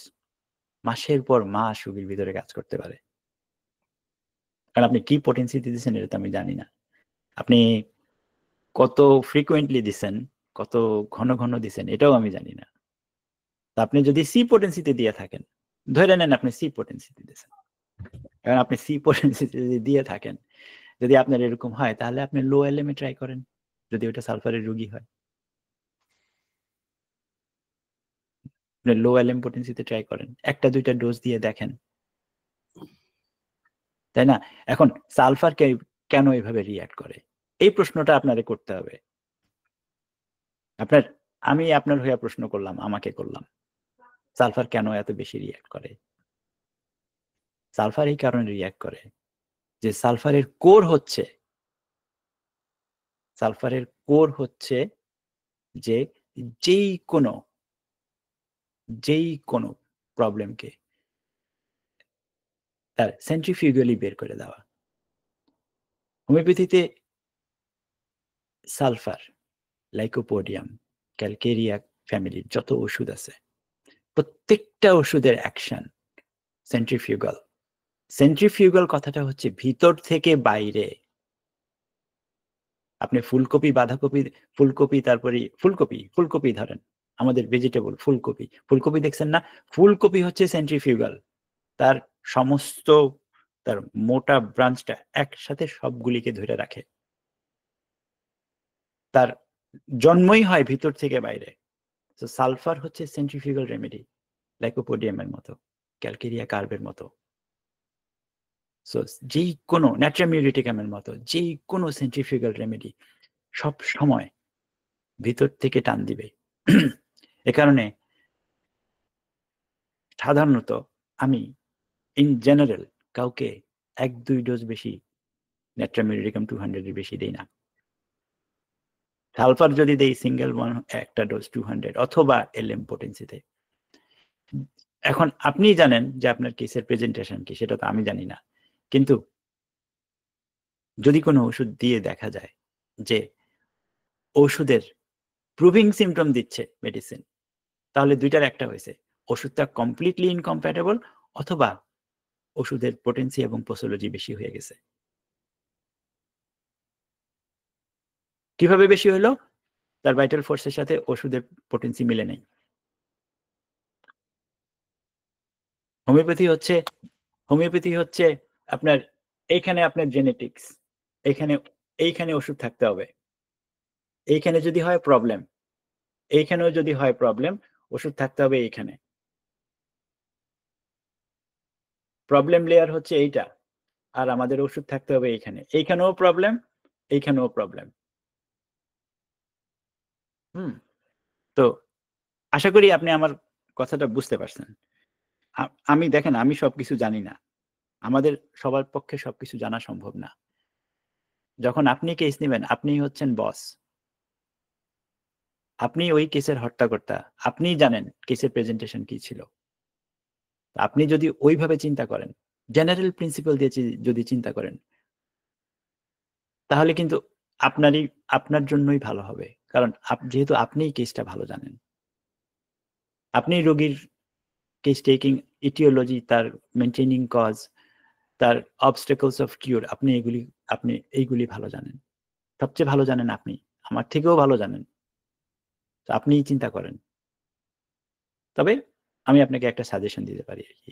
Speaker 1: মাসের পর মাস রোগীর ভিতরে কাজ করতে পারে। কারণ আপনি কি পোটেন্সি দিচ্ছেন এটা তো আমি জানি না, আপনি কত ফ্রিকুয়েন্টলি দিচ্ছেন, কত ঘন ঘন দিচ্ছেন এটাও আমি জানি না। তা আপনি যদি সি পোটেন্সিতে দিয়ে থাকেন, ধরে নেন আপনি সি পোটেন্সিতে দিচ্ছেন, কারণ আপনি সি পোটেন্সিতে যদি দিয়ে থাকেন, যদি আপনার এরকম হয় তাহলে আপনি লো এলএমএ ট্রাই করেন, যদি ওটা সালফারের রোগী হয় লো এলএম পোটেন্সিতে ট্রাই করেন, 1-2টা ডোজ দিয়ে দেখেন, তাই না? এখন সালফার কেন এইভাবে রিঅ্যাক্ট করে, এই প্রশ্নটা আপনারে করতে হবে। আমি আপনার হইয়া প্রশ্ন করলাম, আমাকে করলাম, সালফার কেন এত বেশি রিঅ্যাক্ট করে? সালফার এই কারণে রিঅ্যাক্ট করে যে সালফারের কোর হচ্ছে যে যেই কোনো প্রবলেমকে তার সেন্ট্রিফিউগালি বের করে দেওয়া। হোমিওপ্যাথিতে সালফার, লাইকোপোডিয়াম, ক্যালকেরিয়া ফ্যামিলির যত ওষুধ আছে প্রত্যেকটা ওষুধের অ্যাকশন সেন্ট্রিফিউগাল। সেন্ট্রিফিউগাল কথাটা হচ্ছে ভিতর থেকে বাইরে। আপনি ফুলকপি, বাঁধাকপি, ফুলকপি, তারপরে ফুলকপি ধরেন, আমাদের ভেজিটেবল ফুলকপি দেখছেন না? ফুলকপি হচ্ছে সেন্ট্রিফিউগাল, তার সমস্ত তার মোটা ব্রাঞ্চটা একসাথে সবগুলিকে ধরে রাখে। তার জন্মই হয় ভিতর থেকে বাইরে। তো সালফার হচ্ছে সেন্ট্রিফিউগাল রেমেডি, লাইকোপোডিয়ামের মতো, ক্যালকেরিয়া কার্বের মতো। সো যেই কোনো ন্যাট্রামিউরিটিকামের মতো যেই কোনো সেন্ট্রিফিউগাল রেমেডি সব সময় ভিতর থেকে টান দিবে। এ কারণে সাধারণত আমি ইন জেনারেল কাউকে 1-2 ডোজ বেশি ন্যাট্রামিউরিটিকাম 200 এর বেশি দেই না। সালফার যদি দেই সিঙ্গেল ওয়ান একটা ডোজ 200 অথবা এলএম পোটেন্সিতে। এখন আপনি জানেন যে আপনার কেসের প্রেজেন্টেশন কি, সেটা তো আমি জানি না। কিন্তু যদি কোনো ওষুধ দিয়ে দেখা যায় যে ওষুধের প্রুভিং সিমটম দিচ্ছে মেডিসিন, তাহলে দুইটার একটা হয়েছে, ওষুধটা কমপ্লিটলি ইনকম্প্যাটেবল অথবা ওষুধের পোটেন্সি এবং পোসোলজি বেশি হয়ে গেছে। কিভাবে বেশি হলো? তার ভাইটাল ফোর্সের সাথে ওষুধের পোটেন্সি মিলে নেই। হোমিওপ্যাথি হচ্ছে আপনার এইখানে আপনার জেনেটিক্স, এইখানে ওষুধ থাকতে হবে, এইখানে যদি হয় প্রবলেম, এইখানেও যদি হয় প্রবলেম, ওষুধ থাকতে হবে এইখানে। প্রবলেম লেয়ার হচ্ছে এইটা, আর আমাদের ওষুধ থাকতে হবে এইখানে, এইখানেও প্রবলেম, এইখানেও প্রবলেম। তো আশা করি আপনি আমার কথাটা বুঝতে পারছেন। আমি দেখেন, আমি সবকিছু জানি না, আমাদের সবার পক্ষে সবকিছু জানা সম্ভব না। যখন আপনি কেস নেবেন, আপনি হচ্ছেন বস, আপনি ওই কেসের হর্তাকর্তা, আপনিই জানেন কেসের প্রেজেন্টেশন কি ছিল। আপনি যদি ওইভাবে চিন্তা করেন, জেনারেল প্রিন্সিপাল দিয়ে যদি চিন্তা করেন, তাহলে কিন্তু আপনার জন্যই ভালো হবে। কারণ যেহেতু আপনিই কেসটা ভালো জানেন, আপনি রোগীর কেস টেকিং, ইটিওলজি, তার মেনটেনিং কজ, তার অবস্টেকলস অফ কিউর, আপনি এইগুলি ভালো জানেন। সবচেয়ে ভালো জানেন আপনি, আমার থেকেও ভালো জানেন। তো আপনিই চিন্তা করেন। তবে আমি আপনাকে একটা সাজেশন দিতে পারি আর কি।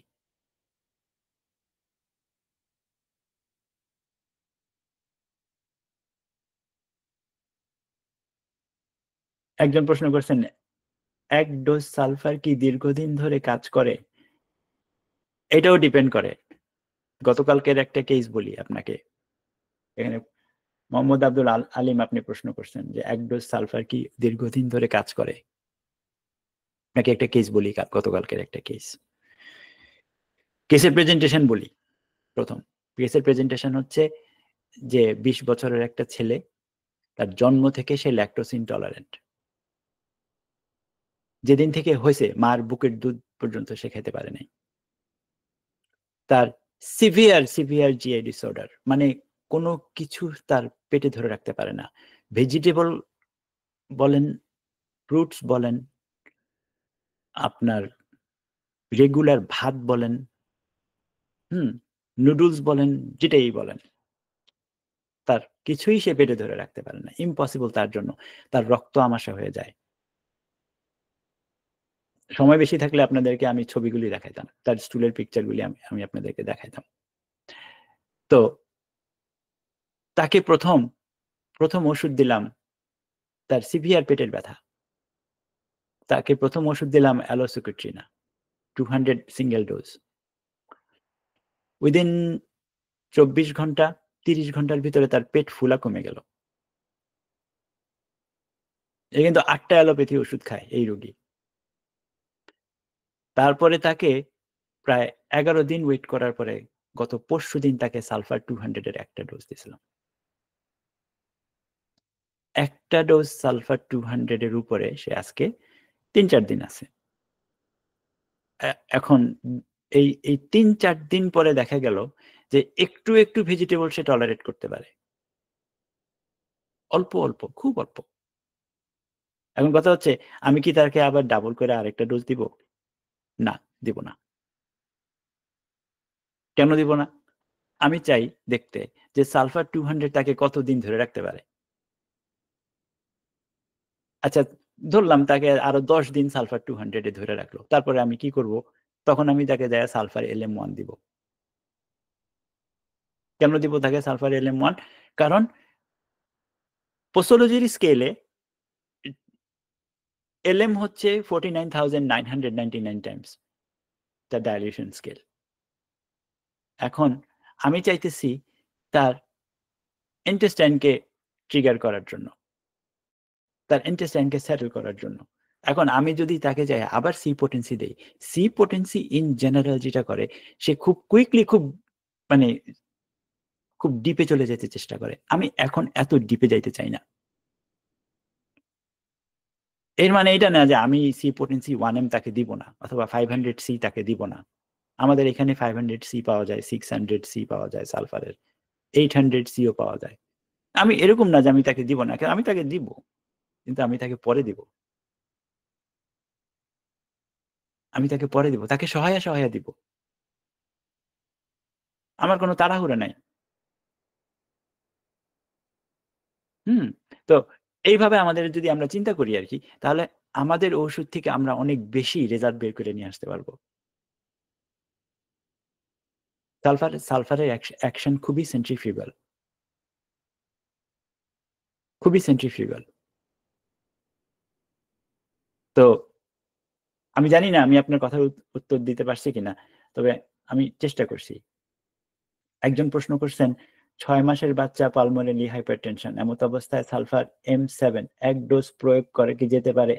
Speaker 1: একজন প্রশ্ন করছেন, 1 ডোজ সালফার কি দীর্ঘদিন ধরে কাজ করে? এটাও ডিপেন্ড করে। গতকালকের একটা কেস বলি আপনাকে। এখানে মোহাম্মদ আব্দুল আলিম আপনি প্রশ্ন করছেন যে 1 ডোজ সালফার কি দীর্ঘদিন ধরে কাজ করে? নাকি একটা কেস বলি, গতকালকের একটা কেস। কেসের প্রেজেন্টেশন বলি। প্রথম কেসের প্রেজেন্টেশন হচ্ছে যে 20 বছরের একটা ছেলে, তার জন্ম থেকে সে ল্যাকটোজ ইনটলারেন্ট। যেদিন থেকে হয়েছে মার বুকের দুধ পর্যন্ত সে খেতে পারে নাই। তার সিভিয়ার জিআই ডিসঅর্ডার, মানে কোনো কিছু তার পেটে ধরে রাখতে পারে না। ভেজিটেবল বলেন, ফ্রুটস বলেন, আপনার রেগুলার ভাত বলেন, নুডলস বলেন, যেটাই বলেন, তার কিছুই সে পেটে ধরে রাখতে পারে না, ইম্পসিবল তার জন্য। তার রক্ত আমাশা হয়ে যায়। সময় বেশি থাকলে আপনাদেরকে আমি ছবিগুলি দেখাইতাম, তার স্টুলের পিকচারগুলি আমি আপনাদেরকে দেখাইতাম। তো তাকে প্রথম ওষুধ দিলাম তার সিভিয়ার পেটের ব্যথা। তাকে প্রথম ওষুধ দিলাম অ্যালোসুকুট্রিনা 200 সিঙ্গেল ডোজ। উইদিন 24 ঘন্টা 30 ঘন্টার ভিতরে তার পেট ফুলা কমে গেল। এ কিন্তু 8টা অ্যালোপ্যাথি ওষুধ খায় এই রোগী। তারপরে তাকে প্রায় 11 দিন ওয়েট করার পরে গত পরশুদিন তাকে সালফার 200 এর একটা ডোজ দিয়েছিলাম। একটা ডোজ সালফার 200 এর উপরে সে আজকে 3-4 দিন আছে। এখন এই 3-4 দিন পরে দেখা গেল যে একটু ভেজিটেবল সে টলারেট করতে পারে, অল্প, খুব অল্প। এখন কথা হচ্ছে, আমি কি তাকে আবার ডাবল করে আরেকটা ডোজ দিব? না, দিব না। কেন দিব না? আমি চাই দেখতে যে সালফার 200 তাকে কতদিন ধরে রাখতে পারে। আচ্ছা, ধরলাম তাকে আরো 10 দিন সালফার 200 এ ধরে রাখলো। তারপরে আমি কি করব? তখন আমি তাকে সালফার LM1 দিব। কেন দিব তাকে সালফার LM1? কারণ পোসোলজির স্কেলে LM হচ্ছে 49,999 টাইমস দ্য ডাইলিউশন স্কেল। এখন আমি চাইতেছি তার ইন্টেস্টাইনকে ট্রিগার করার জন্য, তার ইন্টেস্টাইনকে সেটেল করার জন্য। এখন আমি যদি তাকে যাই আবার সি পোটেন্সি দেই, সি পোটেন্সি ইন জেনারেল যেটা করে, সে খুব কুইকলি মানে খুব ডিপে চলে যেতে চেষ্টা করে। আমি এখন এত ডিপে যাইতে চাই না। এর মানে এটা না যে আমি সি পোটেন্সি 1M তাকে দিব না, অথবা 500 সি তাকে দিব না। আমাদের এখানে 500 সি পাওয়া যায়, 600 সি পাওয়া যায় সালফারের, 800 সিও পাওয়া যায়। আমি এরকম না যে আমি তাকে দিব না, আমি তাকে দিব, কিন্তু আমি তাকে পরে দিব। আমি তাকে পরে দিব, তাকে সহায়া দিব। আমার কোনো তাড়াহুড়া নাই। তো এইভাবে আমাদের যদি আমরা চিন্তা করি আর কি, তাহলে আমাদের ওষুধ থেকে আমরা অনেক বেশি রেজাল্ট বের করে নিয়ে আসতে পারবো। সালফারের অ্যাকশন খুবই সেন্ট্রিফিউগাল, খুবই সেন্ট্রিফিউগাল। তো আমি জানি না আমি আপনার কথার উত্তর দিতে পারছি কিনা, তবে আমি চেষ্টা করছি। একজন প্রশ্ন করছেন 6 মাসের বাচ্চা পালমোনারি হাইপারটেনশন, এমত অবস্থায় সালফার M7 এক ডোজ প্রয়োগ করে কি যেতে পারে?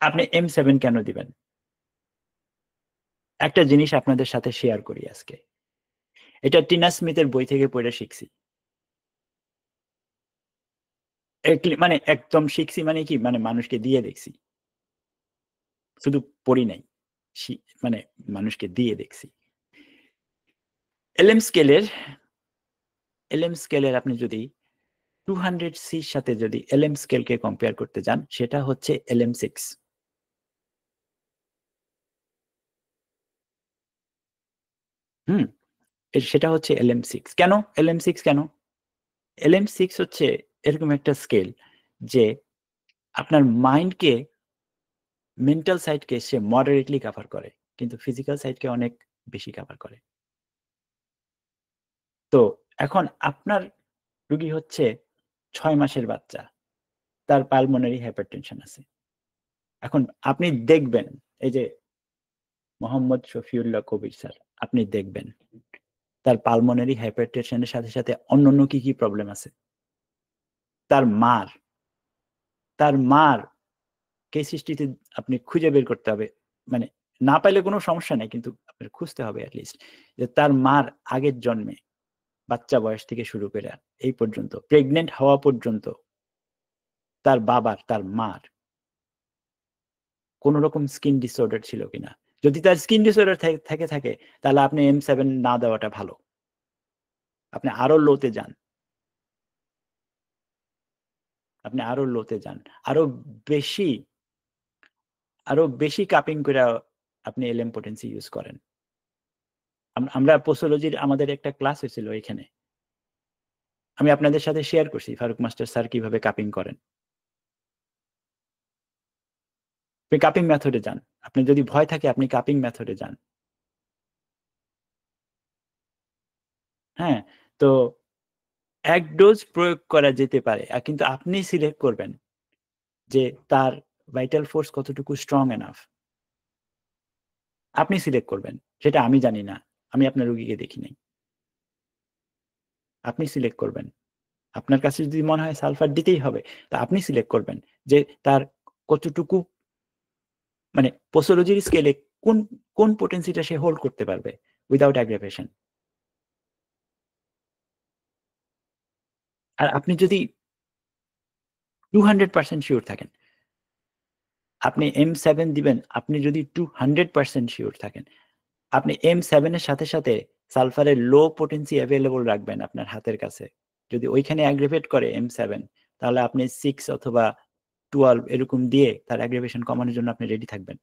Speaker 1: আপনি M7 কেন দিবেন? একটা জিনিস আপনাদের সাথে শেয়ার করি আজকে, এটা টিনা স্মিথের বই থেকে পড়ে শিখছি। মানে একদম শিখছি মানে কি, মানে মানুষকে দিয়ে দেখছি, শুধু পড়ি নাই, মানে মানুষকে দিয়ে দেখছি। এলএম স্কেলের আপনি যদি 200 সির সাথে যদি এলএম স্কেলকে কম্পেয়ার করতে যান, সেটা হচ্ছে LM6। সেটা হচ্ছে LM6। কেন LM6? কেন LM6 হচ্ছে এরকম একটা স্কেল যে আপনার মাইন্ডকে, মেন্টাল সাইডকে সে মডারেটলি কভার করে, কিন্তু ফিজিক্যাল সাইডকে অনেক বেশি কভার করে। তো এখন আপনার রোগী হচ্ছে 6 মাসের বাচ্চা, তার পালমোনারি হাইপারটেনশন আছে। এখন আপনি দেখবেন, এই যে মোহাম্মদ শফিউল্লাহ কবির স্যার, আপনি দেখবেন তার পালমোনারি হাইপারটেনশনের সাথে সাথে অন্যান্য কি কি প্রবলেম আছে। তার মার কেস হিস্ট্রিতে আপনি খুঁজে বের করতে হবে, মানে না পাইলে কোনো সমস্যা নেই, কিন্তু আপনার খুঁজতে হবে অ্যাটলিস্ট, যে তার মার আগের জন্মে, বাচ্চা বয়স থেকে শুরু করে এই পর্যন্ত, প্রেগনেন্ট হওয়া পর্যন্ত, তার বাবার, তার মার কোন রকম স্কিন ডিসঅর্ডার ছিল কিনা। যদি তার স্কিন ডিসঅর্ডার থাকে, তাহলে আপনি M7 না দেওয়াটা ভালো। আপনি আরো লোতে যান, আরো বেশি কাপিং করে আপনি এলএম পোটেন্সি ইউজ করেন। আমরা পোসোলজির আমাদের একটা ক্লাস হয়েছিল এখানে, আমি আপনাদের সাথে শেয়ার করছি ফারুক মাস্টার স্যার কিভাবে কাপিং করেন। আপনি কাপিং মেথডে যান, আপনি যদি ভয় থাকে আপনি কাপিং মেথডে যান। হ্যাঁ, তো এক ডোজ প্রয়োগ করা যেতে পারে, কিন্তু আপনি সিলেক্ট করবেন যে তার ভাইটাল ফোর্স কতটুকু স্ট্রং এনাফ। আপনি সিলেক্ট করবেন, সেটা আমি জানি না, আমি আপনার রোগীকে দেখি নাই। আপনি সিলেক্ট করবেন, আপনার কাছে যদি মনে হয় সালফার দিতেই হবে, তা আপনি সিলেক্ট করবেন যে তার কতটুকু, মানে পোসোলজির স্কেলে কোন কোন পোটেন্সিটা সে হোল্ড করতে পারবে উইদাউট অ্যাগ্রাভেশন। আর আপনি যদি 200% শিওর থাকেন আপনি M7 দিবেন, আপনি যদি 200% শিওর থাকেন, আপনি M7 এর সাথে সাথে সালফারের লো পোটেন্সি অ্যাভেলেবল রাখবেন আপনার হাতের কাছে। যদি ওইখানে অ্যাগ্রেভেট করে M7, তাহলে আপনি 6 অথবা 12 এরকম দিয়ে তার অ্যাগ্রেভেশন কমানোর জন্য আপনি রেডি থাকবেন।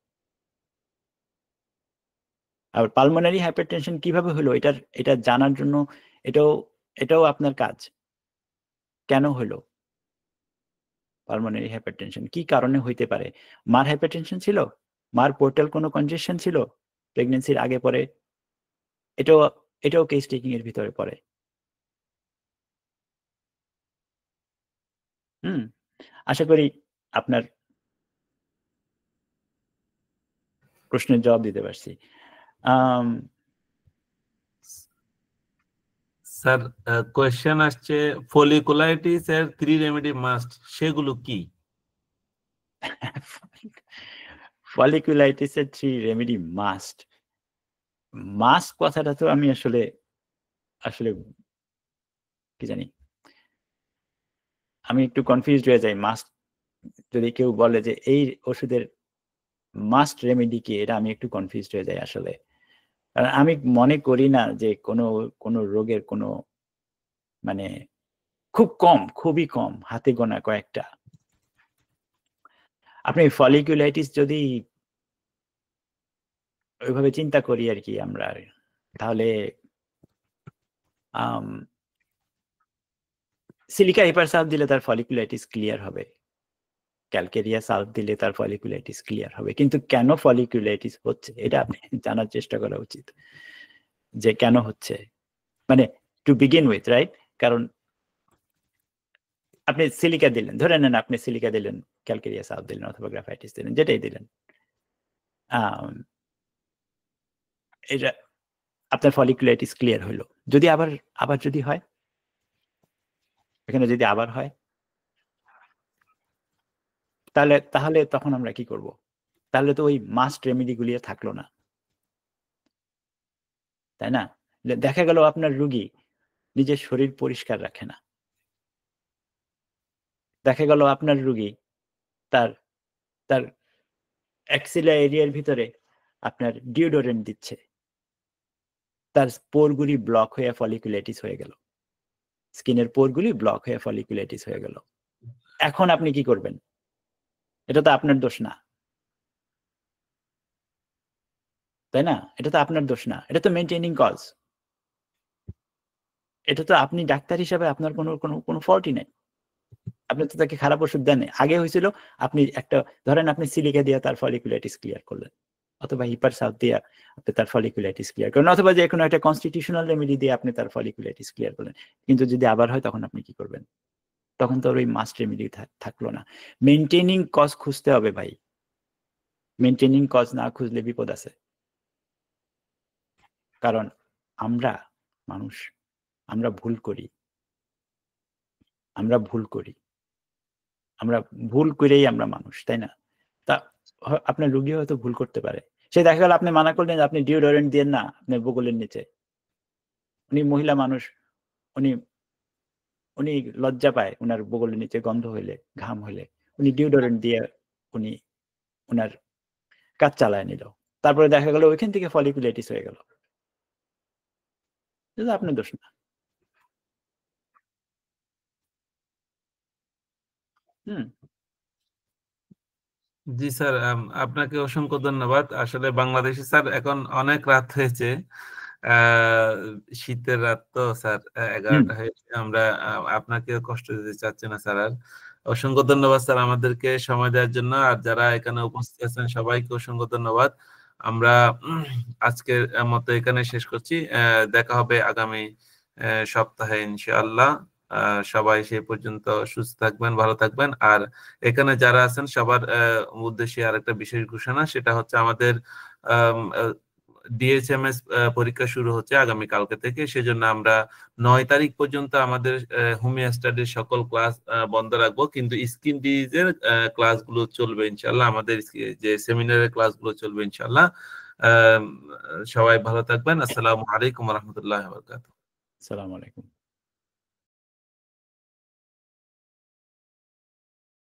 Speaker 1: আর পালমোনারি হাইপারটেনশন কিভাবে হলো এটা জানার জন্য এটাও আপনার কাজ। কেন হলো পালমোনারি হাইপারটেনশন, কি কারণে হইতে পারে? মার হাইপারটেনশন ছিল, মার পোর্টাল কোনো কনজেশন ছিল প্রেগন্যান্সির আগে পরে, এটাও এটাও কেস টেকিং এর ভিতরে পড়ে। আশা করি আপনার প্রশ্নের জবাব দিতে পারছি।
Speaker 2: স্যার কোয়েশ্চেন আসছে ফলিকুলাইটিস এর 3 রেমেডি মাস্ট, সেগুলো কি?
Speaker 1: ফলিকুলাইটিস এর 3 রেমেডি মাস্ট কথাটা তো আমি আসলে কি জানি, আমি একটু কনফিউজড হয়ে যাই। মাস্ট যদি কেউ বলে যে এই ওষুধের মাস্ট রেমেডি কি, এটা আমি একটু কনফিউজড হয়ে যাই আসলে। কারণ আমি মনে করি না যে কোনো রোগের কোনো মানে খুবই কম হাতে গোনা কয়েকটা। আপনি ফলিকুলাইটিস যদি ওইভাবে চিন্তা করি আর কি আমরা, তাহলে সিলিকা হিপারসালফ দিলে তার ফলিকুলাইটিস ক্লিয়ার হবে, ক্যালকেরিয়া সালফ দিলে তার ফলিকুলাইটিস ক্লিয়ার হবে। কিন্তু কেন ফলিকুলাইটিস হচ্ছে এটা আপনি জানার চেষ্টা করা উচিত, যে কেন হচ্ছে, মানে টু বিগিন উইথ, রাইট? কারণ আপনি সিলিকা দিলেন, ধরে নেন আপনি সিলিকা দিলেন, ক্যালকেরিয়া সালফ দিলেন অথবা গ্রাফাইটিস দিলেন, যেটাই দিলেন, এটা আপনার ফলিকুলাইটিস ক্লিয়ার হলো। যদি আবার যদি হয়, এখানে যদি আবার হয়, তাহলে তখন আমরা কি করব? তাহলে তো ওই মাস্ট রেমেডি গুলি থাকলো না, তাই না? দেখা গেল আপনার রোগী নিজের শরীর পরিষ্কার রাখে না, দেখা গেল আপনার রোগী তার অ্যাক্সিলা এরিয়ার ভিতরে আপনার ডিওডোরেন্ট দিচ্ছে, তার পোরগুলি ব্লক হয়ে ফলিকুলাইটিস হয়ে গেল, স্কিনের পোরগুলি ব্লক হয়ে ফলিকুলাইটিস হয়ে গেল। এখন আপনি কি করবেন? এটা তো আপনার দোষ না, তাই না? এটা তো আপনার দোষ না, এটা তো মেইনটেইনিং কজ। এটা তো আপনি ডাক্তার হিসাবে আপনার কোনো ফল্টই নেই। আপনি তো তাকে খারাপ ওষুধ দেন। আগে হয়েছিল আপনি ধরেন আপনি সিলিকা দিয়ে তার ফলিকুলাইটিস ক্লিয়ার করলেন, অথবা হিপারসালফ দিয়ে আপনি তার ফলিকুলাইটিস ক্লিয়ার করলেন, অথবা যে কোনো একটা কনস্টিটিউশনাল রেমেডি দিয়ে আপনি তার ফলিকুলাইটিস ক্লিয়ার করলেন। কিন্তু যদি আবার হয় তখন আপনি কি করবেন? তখন তো ওই মাস্ট রেমেডি থাকলো না। মেইনটেইনিং কজ খুঁজতে হবে ভাই, মেইনটেইনিং কজ না খুঁজলে বিপদ আছে। কারণ আমরা মানুষ, আমরা ভুল করি, আমরা ভুল করেই আমরা মানুষ, তাই না? তা আপনার রোগী হয়তো ভুল করতে পারে, সে দেখা গেল আপনি মানা করলেন আপনি ডিওডোরেন্ট দিয়ে না আপনার বগলের নিচে, উনি মহিলা মানুষ, উনি লজ্জা পায় উনার বগলের নিচে গন্ধ হইলে, ঘাম হইলে, উনি ডিওডোরেন্ট দিয়ে উনি উনার কাজ চালায় নিল, তারপরে দেখা গেল ওইখান থেকে ফলিকুলাইটিস হয়ে গেল। এটা আপনার দোষ না।
Speaker 2: জি স্যার, আপনাকে অসংখ্য ধন্যবাদ। আসলে বাংলাদেশে স্যার এখন অনেক রাত হয়েছে, শীতের রাত তো স্যার, 11টা হয়েছে। আমরা আপনাকে কষ্ট দিতে চাচ্ছি না স্যার। আর অসংখ্য ধন্যবাদ স্যার আমাদেরকে সময় দেওয়ার জন্য, আর যারা এখানে উপস্থিত আছেন সবাইকে অসংখ্য ধন্যবাদ। আমরা আজকের মতো এখানে শেষ করছি, দেখা হবে আগামী সপ্তাহে ইনশাআল্লাহ। সবাই সেই পর্যন্ত সুস্থ থাকবেন, ভালো থাকবেন। আর এখানে যারা আছেন সবার উদ্দেশ্যে আরেকটা বিশেষ ঘোষণা, সেটা হচ্ছে আমাদের ডিএচএমএস পরীক্ষা শুরু হচ্ছে আগামী কালকে থেকে। সেজন্য আমরা 9 তারিখ পর্যন্ত আমাদের হোমিও স্টাডির সকল ক্লাস বন্ধ রাখবো, কিন্তু স্কিন ডিজিজের ক্লাসগুলো চলবে ইনশাআল্লাহ, আমাদের যে সেমিনারের ক্লাসগুলো চলবে ইনশাআল্লাহ। সবাই ভালো থাকবেন। আসসালামু আলাইকুম ওয়া রাহমাতুল্লাহি ওয়া বারাকাতুহু।
Speaker 1: আসসালামু আলাইকুম।